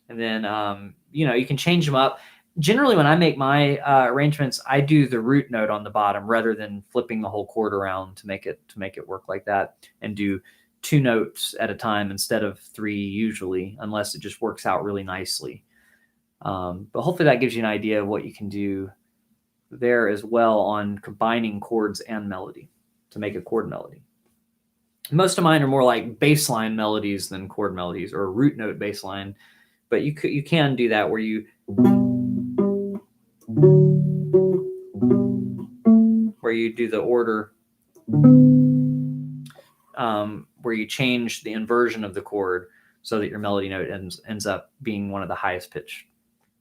And then, you can change them up. generally when I make my arrangements, I do the root note on the bottom rather than flipping the whole chord around to make it work like that, and do 2 notes at a time instead of 3 usually, unless it just works out really nicely. But hopefully that gives you an idea of what you can do there as well on combining chords and melody to make a chord melody. Most of mine are more like bass line melodies than chord melodies, or root note bass line, but you can do that where you do the order, where you change the inversion of the chord so that your melody note ends up being one of the highest pitch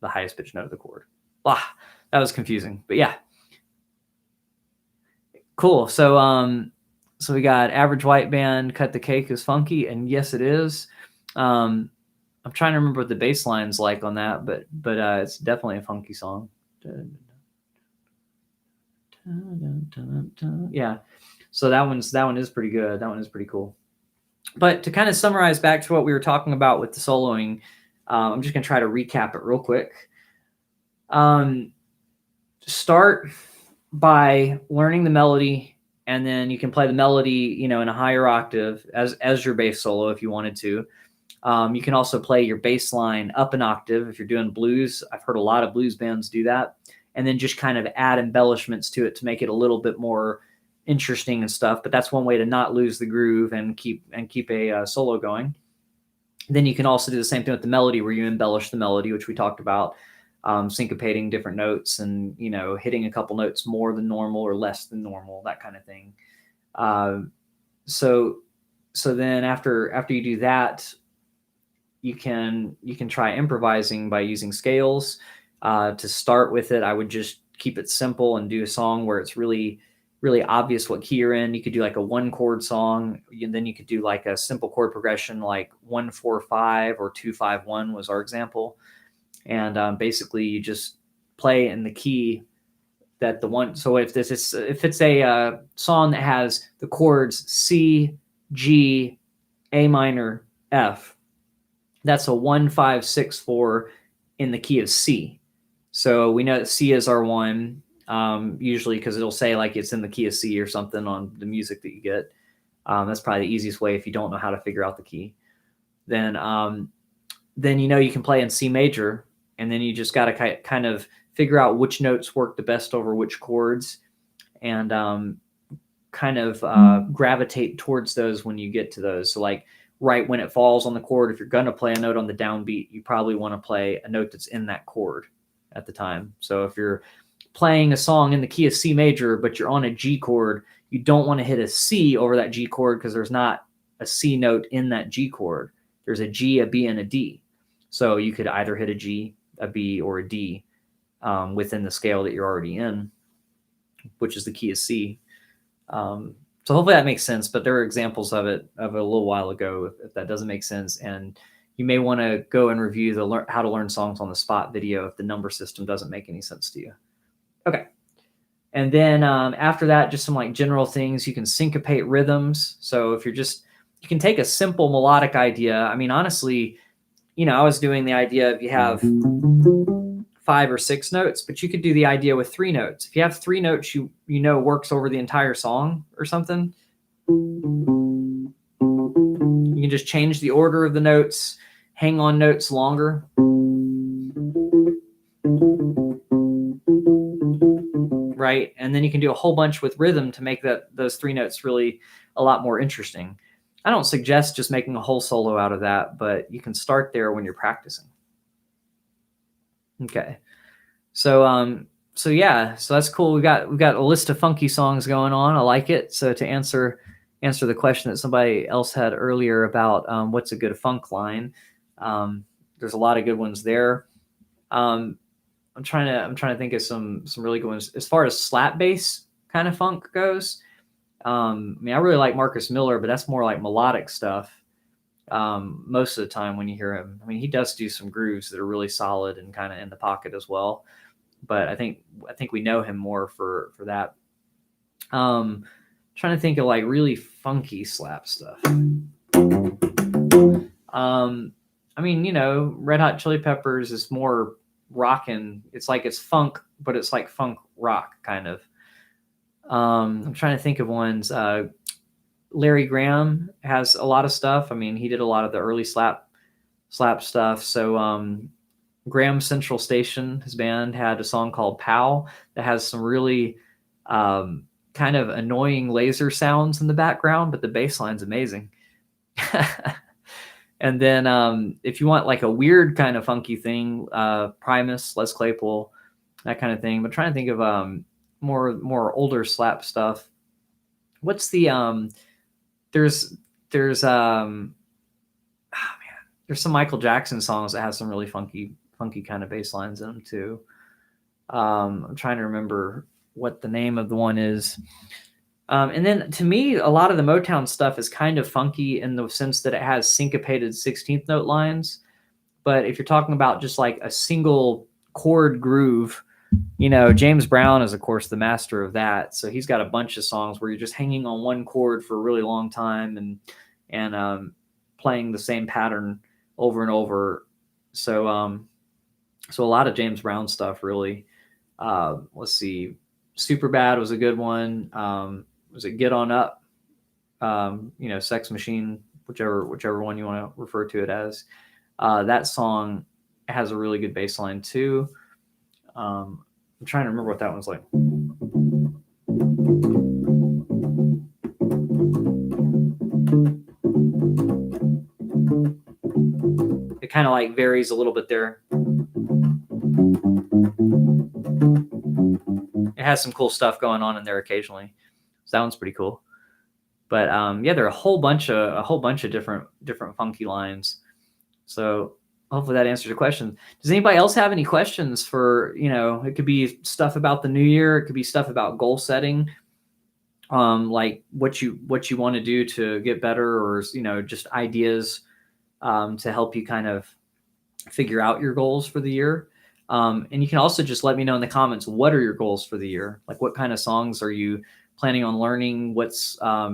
note of the chord. That was confusing, but yeah. Cool. So so we got Average White Band, Cut the Cake is funky, and yes, it is. I'm trying to remember what the bass line's like on that, but it's definitely a funky song. Yeah. So that one is pretty good. That one is pretty cool. But to kind of summarize back to what we were talking about with the soloing, I'm just going to try to recap it real quick. Start by learning the melody, and then you can play the melody, in a higher octave as your bass solo if you wanted to. You can also play your bass line up an octave if you're doing blues. I've heard a lot of blues bands do that, and then just kind of add embellishments to it to make it a little bit more interesting and stuff. But that's one way to not lose the groove and keep a solo going. Then you can also do the same thing with the melody, where you embellish the melody, which we talked about, syncopating different notes and hitting a couple notes more than normal or less than normal, that kind of thing. So then after you do that, you can try improvising by using scales. To start with it, I would just keep it simple and do a song where it's really, really obvious what key you're in. You could do like a 1-chord song, and then you could do like a simple chord progression like 1-4-5 or 2-5-1 was our example. And basically you just play in the key that the one. So if it's a song that has the chords C, G, A minor, F, that's a 1-5-6-4 in the key of C. So we know that C is our 1, usually, because it'll say like it's in the key of C or something on the music that you get. That's probably the easiest way if you don't know how to figure out the key. Then you can play in C major, and then you just got to kind of figure out which notes work the best over which chords, and kind of gravitate towards those when you get to those. So like right when it falls on the chord, if you're going to play a note on the downbeat, you probably want to play a note that's in that chord at the time. So if you're playing a song in the key of C major, but you're on a G chord, you don't want to hit a C over that G chord, because there's not a C note in that G chord. There's a G, a B, and a D. So you could either hit a G, a B, or a D within the scale that you're already in, which is the key of C. So hopefully that makes sense, but there are examples of it a little while ago if that doesn't make sense. And you may want to go and review the how to learn songs on the spot video if the number system doesn't make any sense to you. Okay. And then after that, just some like general things. You can syncopate rhythms. So if you can take a simple melodic idea. I mean, honestly, I was doing the idea if you have 5 or 6 notes, but you could do the idea with 3 notes. If you have 3 notes, works over the entire song or something, you can just change the order of the notes, hang on notes longer. Right? And then you can do a whole bunch with rhythm to make those 3 notes really a lot more interesting. I don't suggest just making a whole solo out of that, but you can start there when you're practicing. Okay. So yeah, so that's cool. We've got a list of funky songs going on. I like it. So to answer the question that somebody else had earlier about what's a good funk line, there's a lot of good ones there. I'm trying to think of some really good ones as far as slap bass kind of funk goes. I mean, I really like Marcus Miller, but that's more like melodic stuff. Most of the time when you hear him, I mean, he does do some grooves that are really solid and kind of in the pocket as well. But I think we know him more for that. Trying to think of like really funky slap stuff. I mean, Red Hot Chili Peppers is more rocking. It's like it's funk, but it's like funk rock kind of. I'm trying to think of ones. Larry Graham has a lot of stuff. I mean, he did a lot of the early slap stuff. So Graham Central Station, his band, had a song called "Pow" that has some really kind of annoying laser sounds in the background, but the bass line's amazing. And then if you want like a weird kind of funky thing, Primus, Les Claypool, that kind of thing. But trying to think of more older slap stuff. What's the there's oh man, there's some Michael Jackson songs that have some really funky kind of bass lines in them too. I'm trying to remember what the name of the one is. And then to me, a lot of the Motown stuff is kind of funky in the sense that it has syncopated 16th note lines. But if you're talking about just like a single chord groove, James Brown is, of course, the master of that. So he's got a bunch of songs where you're just hanging on one chord for a really long time and playing the same pattern over and over. So a lot of James Brown stuff, really. Let's see. Superbad was a good one. Was it Get On Up? Sex Machine, whichever one you want to refer to it as. That song has a really good bass line too. I'm trying to remember what that one's like. It kind of like varies a little bit there. It has some cool stuff going on in there occasionally. So that one's pretty cool. But yeah, there are a whole bunch of different funky lines. So hopefully that answers your question. Does anybody else have any questions for, it could be stuff about the new year. It could be stuff about goal setting, like what you want to do to get better, or, just ideas to help you kind of figure out your goals for the year. And you can also just let me know in the comments, what are your goals for the year? Like, what kind of songs are you planning on learning? What's, I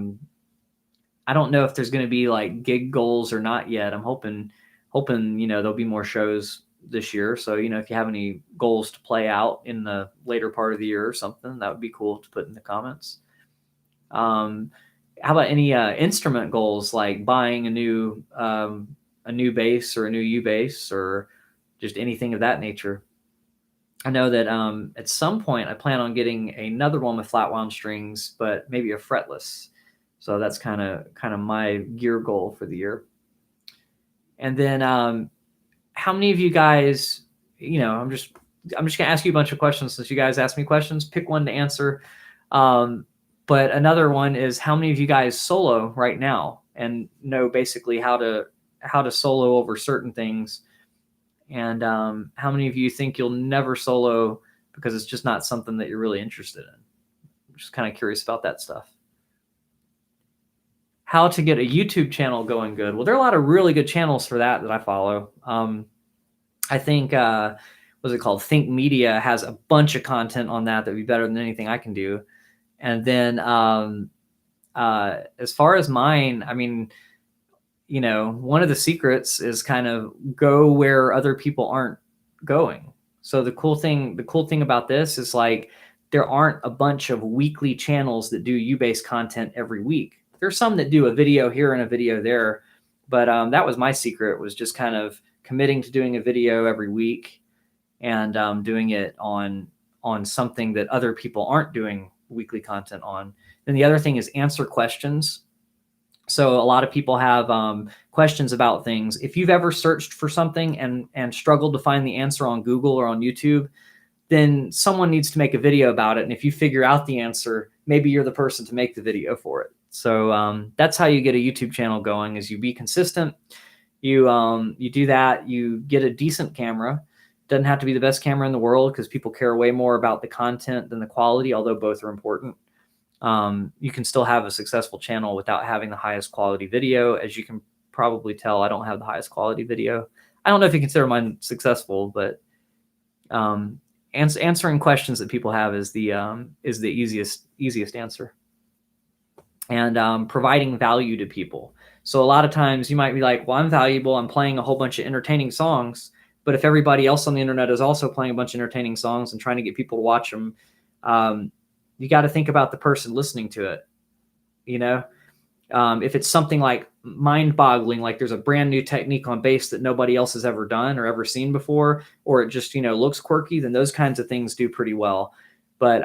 don't know if there's going to be like gig goals or not yet. I'm hoping, there'll be more shows this year. So, if you have any goals to play out in the later part of the year or something, that would be cool to put in the comments. How about any instrument goals, like buying a new bass or a new U bass, or just anything of that nature? I know that at some point I plan on getting another one with flat wound strings, but maybe a fretless. So that's kind of my gear goal for the year. And then how many of you guys, I'm just going to ask you a bunch of questions since you guys asked me questions. Pick one to answer. But another one is, how many of you guys solo right now and know basically how to solo over certain things? And how many of you think you'll never solo because it's just not something that you're really interested in? I'm just kind of curious about that stuff. How to get a YouTube channel going good. Well, there are a lot of really good channels for that I follow. I think, what's it called? Think Media has a bunch of content on that would be better than anything I can do. And then as far as mine, I mean, one of the secrets is kind of go where other people aren't going. So the cool thing about this is, like, there aren't a bunch of weekly channels that do U-bass content every week. There's some that do a video here and a video there, but that was my secret, was just kind of committing to doing a video every week and doing it on something that other people aren't doing weekly content on. Then the other thing is answer questions. So a lot of people have questions about things. If you've ever searched for something and struggled to find the answer on Google or on YouTube, then someone needs to make a video about it. And if you figure out the answer, maybe you're the person to make the video for it. So that's how you get a YouTube channel going, is you be consistent. You do that. You get a decent camera. Doesn't have to be the best camera in the world, because people care way more about the content than the quality, although both are important. You can still have a successful channel without having the highest quality video. As you can probably tell, I don't have the highest quality video. I don't know if you consider mine successful, but answering questions that people have is the easiest answer. And providing value to people. So a lot of times you might be like, well, I'm valuable, I'm playing a whole bunch of entertaining songs, But if everybody else on the internet is also playing a bunch of entertaining songs and trying to get people to watch them, you got to think about the person listening to it. You know, if it's something like mind-boggling, like there's a brand new technique on bass that nobody else has ever done or ever seen before, or it just, looks quirky, then those kinds of things do pretty well. But,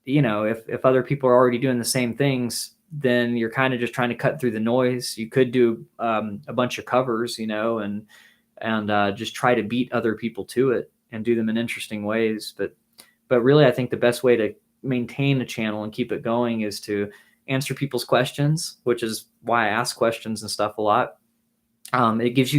if other people are already doing the same things, then you're kind of just trying to cut through the noise. You could do a bunch of covers, and just try to beat other people to it and do them in interesting ways. But really, I think the best way to maintain a channel and keep it going is to answer people's questions, which is why I ask questions and stuff a lot. It gives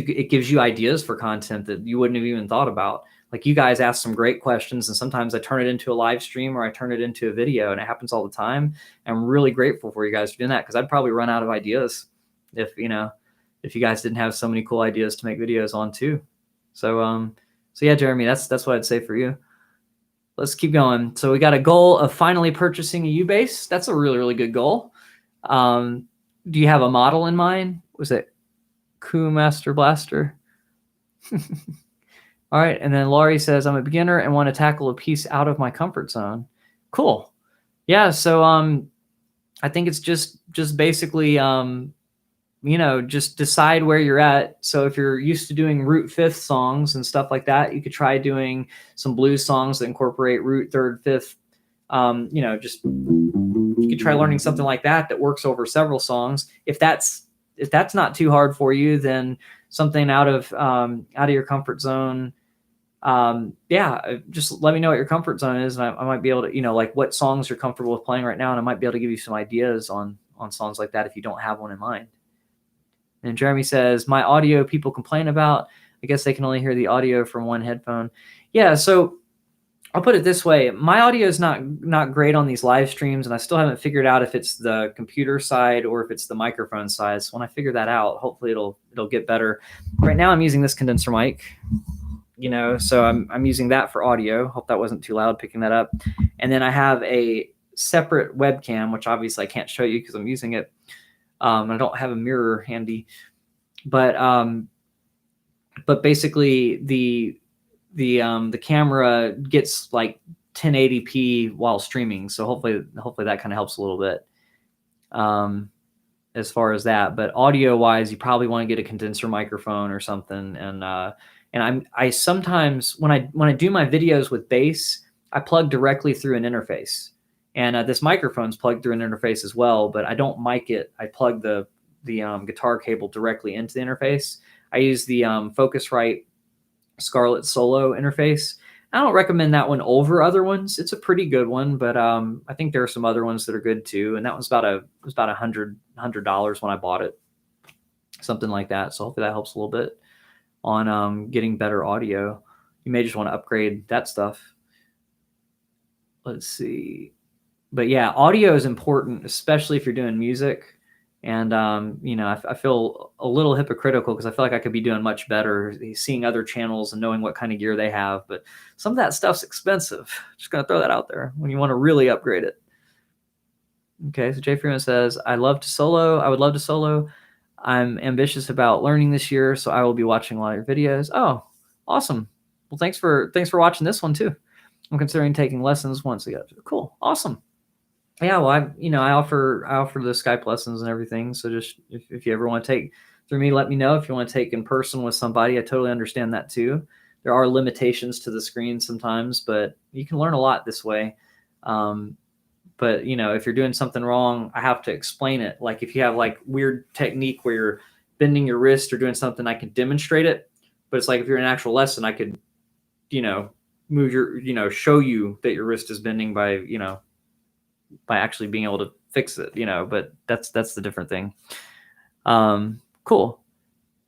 you ideas for content that you wouldn't have even thought about. Like, you guys ask some great questions, and sometimes I turn it into a live stream or I turn it into a video, and it happens all the time. I'm really grateful for you guys for doing that, because I'd probably run out of ideas if you guys didn't have so many cool ideas to make videos on too. So yeah, Jeremy, that's what I'd say for you. Let's keep going. So we got a goal of finally purchasing a U-bass. That's a really, really good goal. Do you have a model in mind? Was it Master Blaster? All right. And then Laurie says, I'm a beginner and want to tackle a piece out of my comfort zone. Cool. Yeah. So I think it's just basically just decide where you're at. So if you're used to doing root fifth songs and stuff like that, you could try doing some blues songs that incorporate root third, fifth. You could try learning something like that works over several songs. If that's not too hard for you, then something out of your comfort zone. Just let me know what your comfort zone is, and I might be able to, like what songs you're comfortable with playing right now, and I might be able to give you some ideas on songs like that if you don't have one in mind. And Jeremy says, my audio people complain about. I guess they can only hear the audio from one headphone. Yeah, so I'll put it this way. My audio is not great on these live streams, and I still haven't figured out if it's the computer side or if it's the microphone side. So when I figure that out, hopefully it'll get better. Right now I'm using this condenser mic, so I'm using that for audio. Hope that wasn't too loud picking that up. And then I have a separate webcam, which obviously I can't show you because I'm using it. I don't have a mirror handy, but basically the camera gets like 1080p while streaming. So hopefully that kind of helps a little bit as far as that. But audio wise, you probably want to get a condenser microphone or something. And I sometimes when I do my videos with bass, I plug directly through an interface. And this microphone's plugged through an interface as well, but I don't mic it. I plug the guitar cable directly into the interface. I use the Focusrite Scarlett Solo interface. I don't recommend that one over other ones. It's a pretty good one, but I think there are some other ones that are good too. And that one's about $100 when I bought it, something like that. So hopefully that helps a little bit on getting better audio. You may just want to upgrade that stuff. Let's see. But yeah, audio is important, especially if you're doing music. And, I feel a little hypocritical because I feel like I could be doing much better seeing other channels and knowing what kind of gear they have. But some of that stuff's expensive. Just going to throw that out there when you want to really upgrade it. Okay, so Jay Freeman says, I would love to solo. I'm ambitious about learning this year, so I will be watching a lot of your videos. Oh, awesome. Well, thanks for watching this one too. I'm considering taking lessons once again. Cool. Awesome. Yeah, well, I offer the Skype lessons and everything. So just if you ever want to take through me, let me know. If you want to take in person with somebody, I totally understand that too. There are limitations to the screen sometimes, but you can learn a lot this way. But if you're doing something wrong, I have to explain it. Like if you have like weird technique where you're bending your wrist or doing something, I can demonstrate it. But it's like if you're in an actual lesson, I could, move your, show you that your wrist is bending by actually being able to fix it, but that's the different thing. Cool.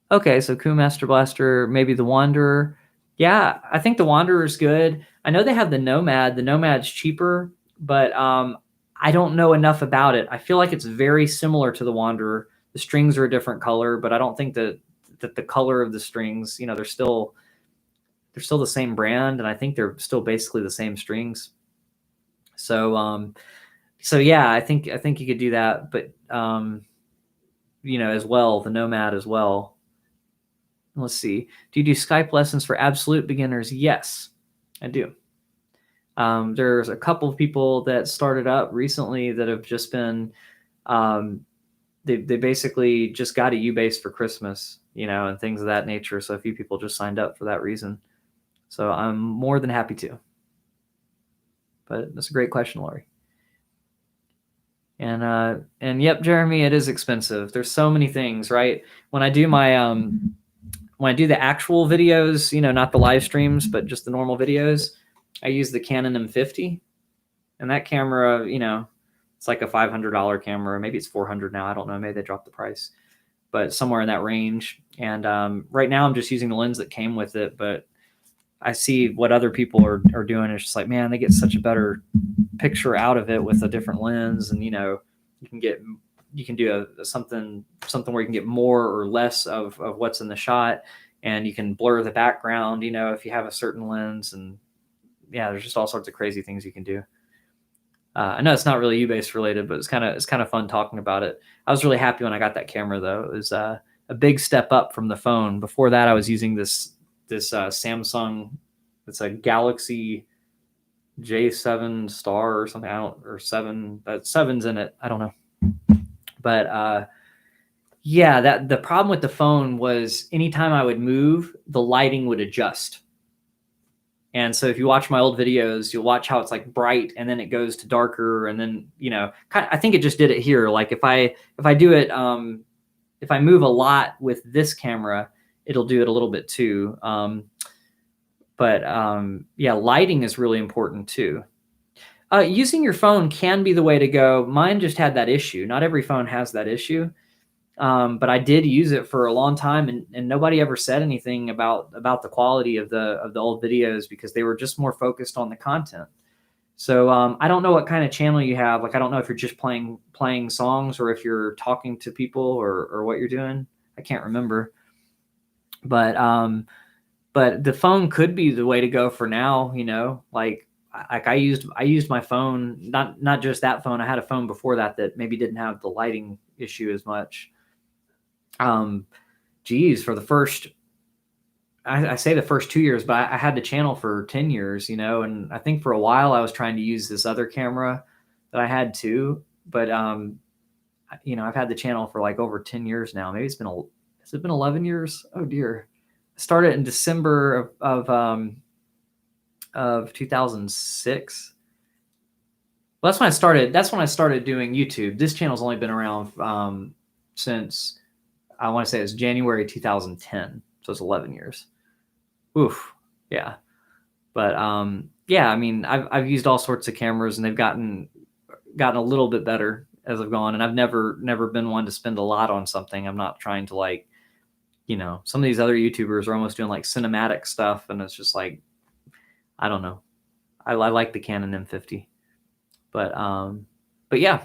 Okay. So Master Blaster, maybe the Wanderer. Yeah. I think the Wanderer is good. I know they have the Nomad. The Nomad's cheaper, but I don't know enough about it. I feel like it's very similar to the Wanderer. The strings are a different color, but I don't think that the color of the strings, they're still the same brand. And I think they're still basically the same strings. So yeah, I think you could do that, but as well, the Nomad as well. Let's see. Do you do Skype lessons for absolute beginners? Yes, I do. There's a couple of people that started up recently that have just been, they basically just got a Ubase for Christmas, and things of that nature. So a few people just signed up for that reason. So I'm more than happy to. But that's a great question, Lori. And yep, Jeremy, it is expensive. There's so many things, right? When I do my when I do the actual videos, not the live streams, but just the normal videos, I use the Canon M50, and that camera, it's like a $500 camera. Maybe it's $400 now. I don't know. Maybe they dropped the price, but somewhere in that range. And right now I'm just using the lens that came with it, but I see what other people are doing. It's just like, man, they get such a better picture out of it with a different lens. And, you can do something where you can get more or less of what's in the shot, and you can blur the background, if you have a certain lens. And yeah, there's just all sorts of crazy things you can do. I know it's not really Ubase related, but it's kind of fun talking about it. I was really happy when I got that camera, though. It was a big step up from the phone. Before that, I was using this Samsung. It's a Galaxy J7 Star or something. Or 7. That 7's in it. I don't know. But yeah, the problem with the phone was anytime I would move, the lighting would adjust. And so if you watch my old videos, you'll watch how it's like bright and then it goes to darker, and then I think it just did it here. Like if I do it, if I move a lot with this camera, it'll do it a little bit too. But yeah, lighting is really important too. Using your phone can be the way to go. Mine just had that issue. Not every phone has that issue. But I did use it for a long time, and nobody ever said anything about the quality of the old videos, because they were just more focused on the content. So I don't know what kind of channel you have. Like, I don't know if you're just playing songs or if you're talking to people or what you're doing. I can't remember. But the phone could be the way to go for now. Like I used my phone, not just that phone. I had a phone before that maybe didn't have the lighting issue as much. For the first, I say the first 2 years, but I had the channel for 10 years, and I think for a while I was trying to use this other camera that I had too, but, I've had the channel for like over 10 years now. Maybe has it been 11 years? Oh dear. I started in December of 2006. Well, that's when I started doing YouTube. This channel's only been around, since, I want to say it's January 2010. So it's 11 years. Oof. Yeah. But yeah, I mean, I've used all sorts of cameras, and they've gotten a little bit better as I've gone. And I've never been one to spend a lot on something. I'm not trying to, like, some of these other YouTubers are almost doing like cinematic stuff, and it's just like, I don't know. I like the Canon M50. But yeah,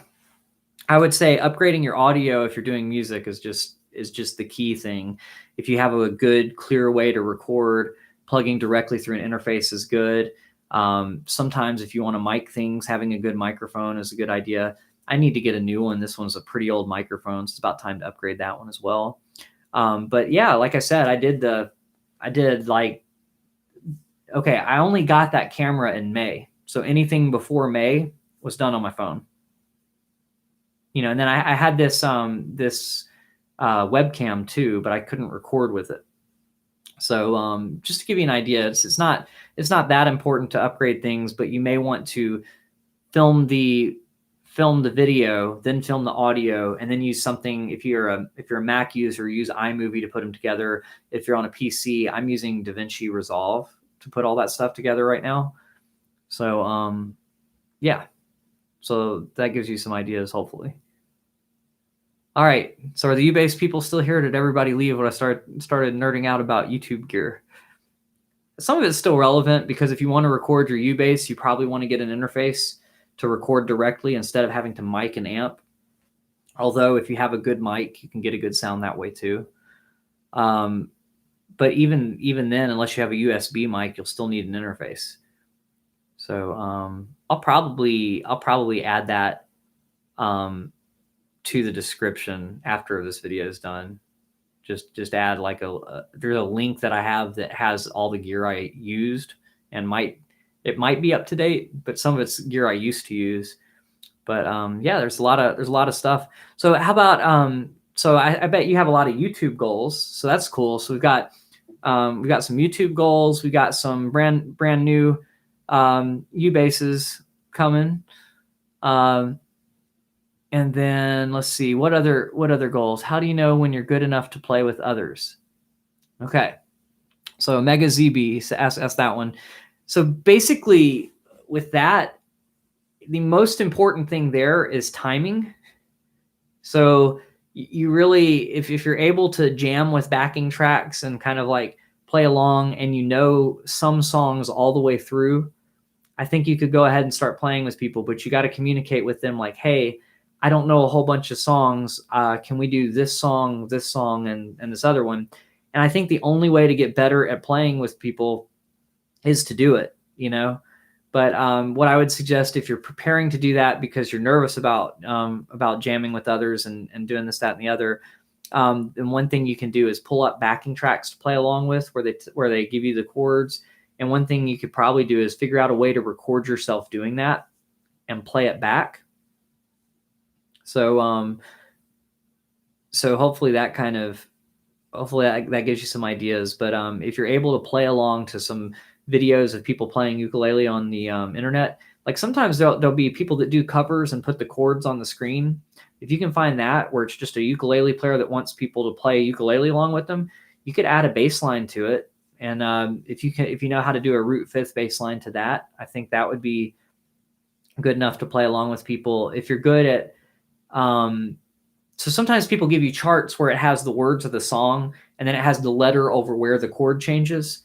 I would say upgrading your audio if you're doing music is just the key thing. If you have a good, clear way to record, plugging directly through an interface is good. Sometimes if you want to mic things, having a good microphone is a good idea. I need to get a new one. This one's a pretty old microphone, so it's about time to upgrade that one as well. But yeah, like I said, I only got that camera in May. So anything before May was done on my phone. And then I had this webcam too, but I couldn't record with it. So just to give you an idea, it's not that important to upgrade things, but you may want to film the video, then film the audio, and then use something. If you're a Mac user, use iMovie to put them together. If you're on a PC, I'm using DaVinci Resolve to put all that stuff together right now. So yeah, so that gives you some ideas, hopefully. All right, so are the Ubase people still here? Did everybody leave when I started nerding out about YouTube gear? Some of it's still relevant, because if you want to record your Ubase, you probably want to get an interface to record directly instead of having to mic and amp. Although if you have a good mic, you can get a good sound that way too. But even then, unless you have a USB mic, you'll still need an interface. So I'll probably add that to the description after this video is done. just add like there's a link that I have that has all the gear I used, and it might be up to date, but some of it's gear I used to use. But yeah, there's a lot of stuff. So how about so I bet you have a lot of YouTube goals, so that's cool. So we've got some YouTube goals, we got some brand new U-basses coming. And then let's see, what other goals? How do you know when you're good enough to play with others? Okay. So Mega ZB asked that one. So basically with that, the most important thing there is timing. So you really, if you're able to jam with backing tracks and kind of like play along, and you know some songs all the way through, I think you could go ahead and start playing with people, but you got to communicate with them like, hey, I don't know a whole bunch of songs. Can we do this song, and this other one? And I think the only way to get better at playing with people is to do it, you know? But what I would suggest, if you're preparing to do that because you're nervous about jamming with others and doing this, that, and the other, and one thing you can do is pull up backing tracks to play along with, where they give you the chords. And one thing you could probably do is figure out a way to record yourself doing that and play it back. So so hopefully that gives you some ideas. But if you're able to play along to some videos of people playing ukulele on the internet, like sometimes there'll be people that do covers and put the chords on the screen. If you can find that, where it's just a ukulele player that wants people to play ukulele along with them, you could add a bass line to it. And if you know how to do a root fifth bass line to that, I think that would be good enough to play along with people. If you're good at so sometimes people give you charts where it has the words of the song and then it has the letter over where the chord changes.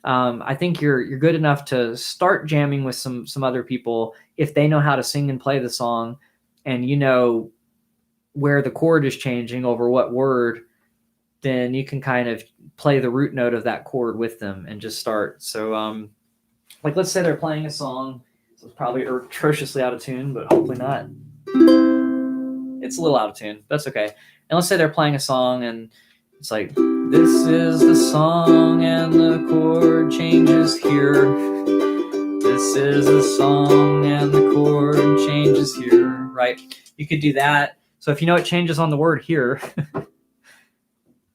I think you're good enough to start jamming with some other people if they know how to sing and play the song, and you know where the chord is changing over what word. Then you can kind of play the root note of that chord with them and just start. So like let's say they're playing a song. So it's probably atrociously out of tune, but hopefully not. It's a little out of tune. That's okay. And let's say they're playing a song and it's like, this is the song and the chord changes here. This is the song and the chord changes here, right? You could do that. So if you know it changes on the word here,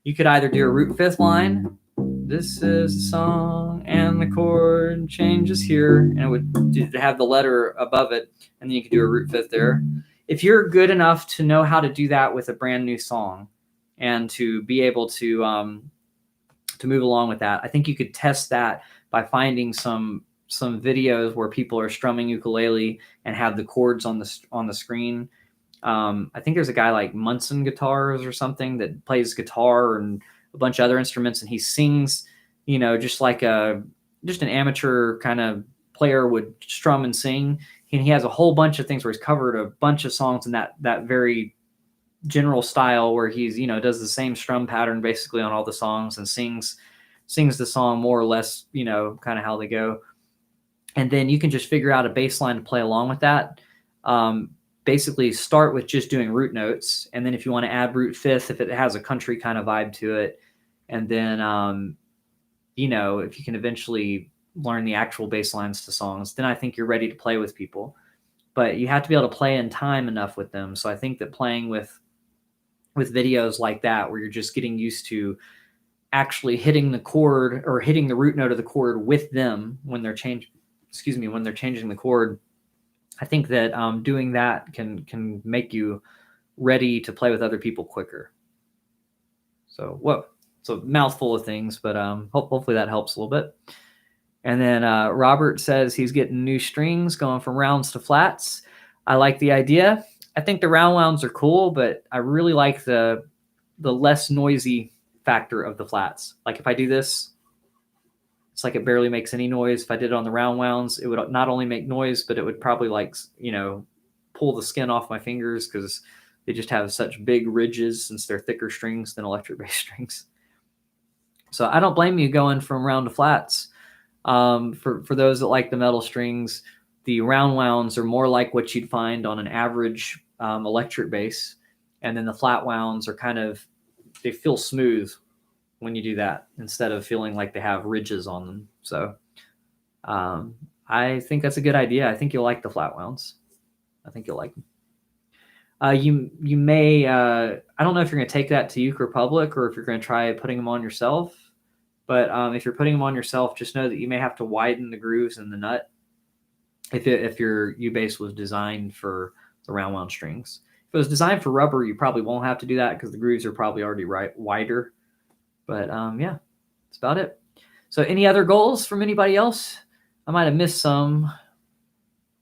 you could either do a root fifth line. This is the song and the chord changes here, and it would have the letter above it, and then you could do a root fifth there. If you're good enough to know how to do that with a brand new song and to be able to move along with that, I think you could test that by finding some videos where people are strumming ukulele and have the chords on the screen. I think there's a guy like Munson Guitars or something that plays guitar and a bunch of other instruments, and he sings, you know, just like an amateur kind of player would strum and sing. And he has a whole bunch of things where he's covered a bunch of songs in that very general style, where he's, you know, does the same strum pattern basically on all the songs and sings the song more or less, you know, kind of how they go. And then you can just figure out a bass line to play along with that. Basically start with just doing root notes. And then if you want to add root fifth, if it has a country kind of vibe to it, and then, you know, if you can eventually learn the actual bass lines to songs, then I think you're ready to play with people. But you have to be able to play in time enough with them. So I think that playing with videos like that, where you're just getting used to actually hitting the chord or hitting the root note of the chord with them when they're changing the chord, I think that doing that can make you ready to play with other people quicker. So whoa, so mouthful of things, but hopefully that helps a little bit. And then Robert says he's getting new strings, going from rounds to flats. I like the idea. I think the round wounds are cool, but I really like the less noisy factor of the flats. Like if I do this, it's like it barely makes any noise. If I did it on the round wounds, it would not only make noise, but it would probably, like, you know, pull the skin off my fingers, because they just have such big ridges since they're thicker strings than electric bass strings. So I don't blame you going from round to flats. For those that like the metal strings, the round wounds are more like what you'd find on an average electric bass, and then the flat wounds are kind of they feel smooth when you do that instead of feeling like they have ridges on them. So I think that's a good idea. I think you'll like the flat wounds. I think you'll like them. You may, I don't know if you're going to take that to Uke Republic or if you're going to try putting them on yourself. But if you're putting them on yourself, just know that you may have to widen the grooves in the nut if your U-bass was designed for the round wound strings. If it was designed for rubber, you probably won't have to do that because the grooves are probably already wider. But yeah, that's about it. So any other goals from anybody else? I might have missed some.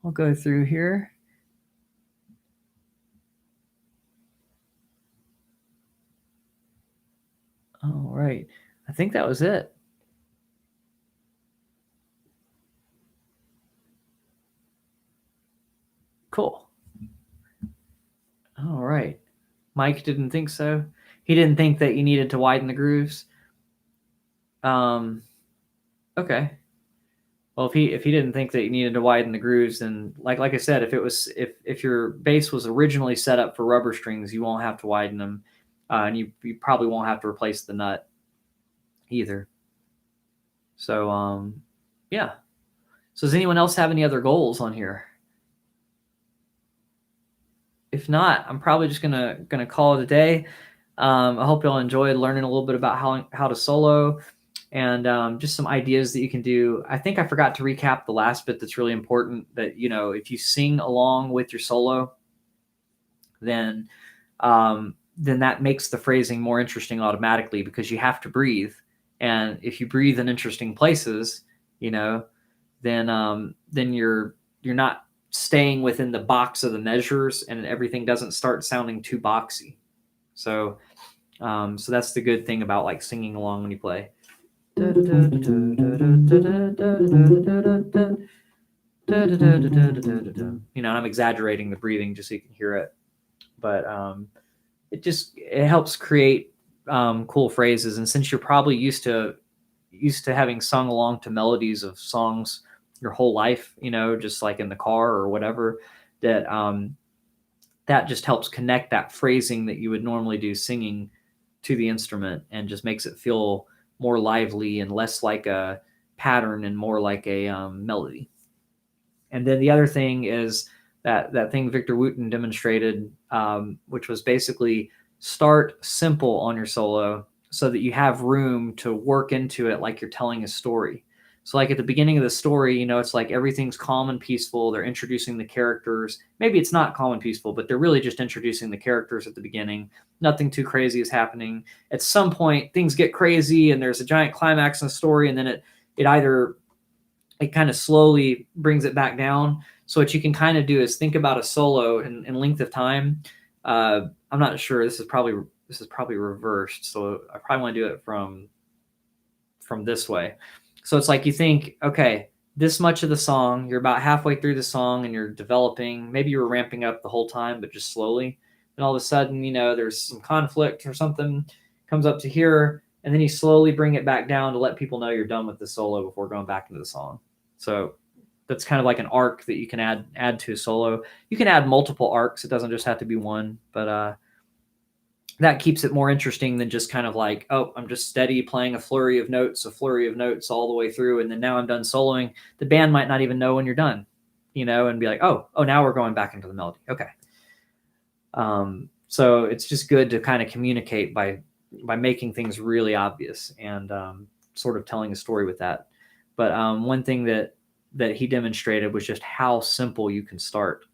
I'll go through here. All right. I think that was it. Cool. All right. Mike didn't think so. He didn't think that you needed to widen the grooves. Okay. Well, if he didn't think that you needed to widen the grooves, then like I said, if your bass was originally set up for rubber strings, you won't have to widen them, and you probably won't have to replace the nut either. So yeah. So does anyone else have any other goals on here? If not, I'm probably just gonna call it a day. I hope y'all enjoyed learning a little bit about how to solo and just some ideas that you can do. I think I forgot to recap the last bit that's really important, that, you know, if you sing along with your solo, then that makes the phrasing more interesting automatically because you have to breathe. And if you breathe in interesting places, you know, then you're not staying within the box of the measures and everything doesn't start sounding too boxy. So that's the good thing about like singing along when you play. You know, I'm exaggerating the breathing just so you can hear it, but it helps create cool phrases. And since you're probably used to having sung along to melodies of songs your whole life, you know, just like in the car or whatever, that just helps connect that phrasing that you would normally do singing to the instrument and just makes it feel more lively and less like a pattern and more like a melody. And then the other thing is that thing Victor Wooten demonstrated, which was basically start simple on your solo so that you have room to work into it like you're telling a story. So like at the beginning of the story, you know, it's like everything's calm and peaceful. They're introducing the characters. Maybe it's not calm and peaceful, but they're really just introducing the characters at the beginning. Nothing too crazy is happening. At some point, things get crazy and there's a giant climax in the story, and then it kind of slowly brings it back down. So what you can kind of do is think about a solo in length of time. I'm not sure. This is probably reversed. So I probably want to do it from this way. So it's like you think, okay, this much of the song, you're about halfway through the song and you're developing. Maybe you were ramping up the whole time, but just slowly. And all of a sudden, you know, there's some conflict or something comes up to here, and then you slowly bring it back down to let people know you're done with the solo before going back into the song. So that's kind of like an arc that you can add to a solo. You can add multiple arcs. It doesn't just have to be one, but that keeps it more interesting than just kind of like, oh, I'm just steady playing a flurry of notes all the way through, and then now I'm done soloing. The band might not even know when you're done, you know, and be like, oh, now we're going back into the melody. Okay. So it's just good to kind of communicate by making things really obvious and sort of telling a story with that. But one thing that he demonstrated was just how simple you can start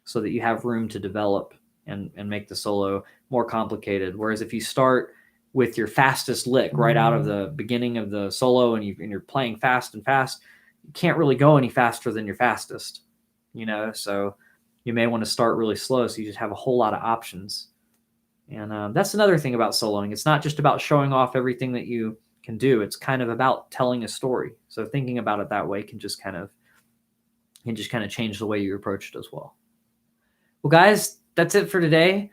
so that you have room to develop and make the solo more complicated. Whereas if you start with your fastest lick right out of the beginning of the solo and you're playing fast and fast, you can't really go any faster than your fastest, you know? So you may want to start really slow so you just have a whole lot of options. And that's another thing about soloing. It's not just about showing off everything that you can do. It's kind of about telling a story. So thinking about it that way can just kind of change the way you approach it as well. Well, guys, that's it for today.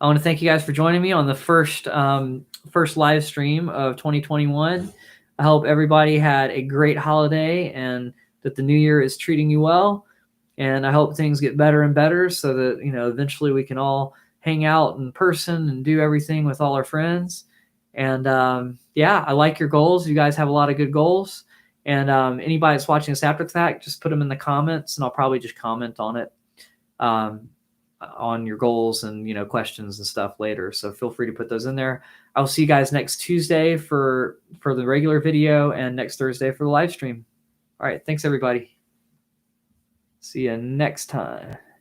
I want to thank you guys for joining me on the first live stream of 2021. I hope everybody had a great holiday and that the new year is treating you well. And I hope things get better and better so that, you know, eventually we can all hang out in person and do everything with all our friends. And yeah, I like your goals. You guys have a lot of good goals. And anybody that's watching this after the fact, just put them in the comments, and I'll probably just comment on it, on your goals and questions and stuff later. So feel free to put those in there. I'll see you guys next Tuesday for the regular video, and next Thursday for the live stream. All right, thanks everybody. See you next time.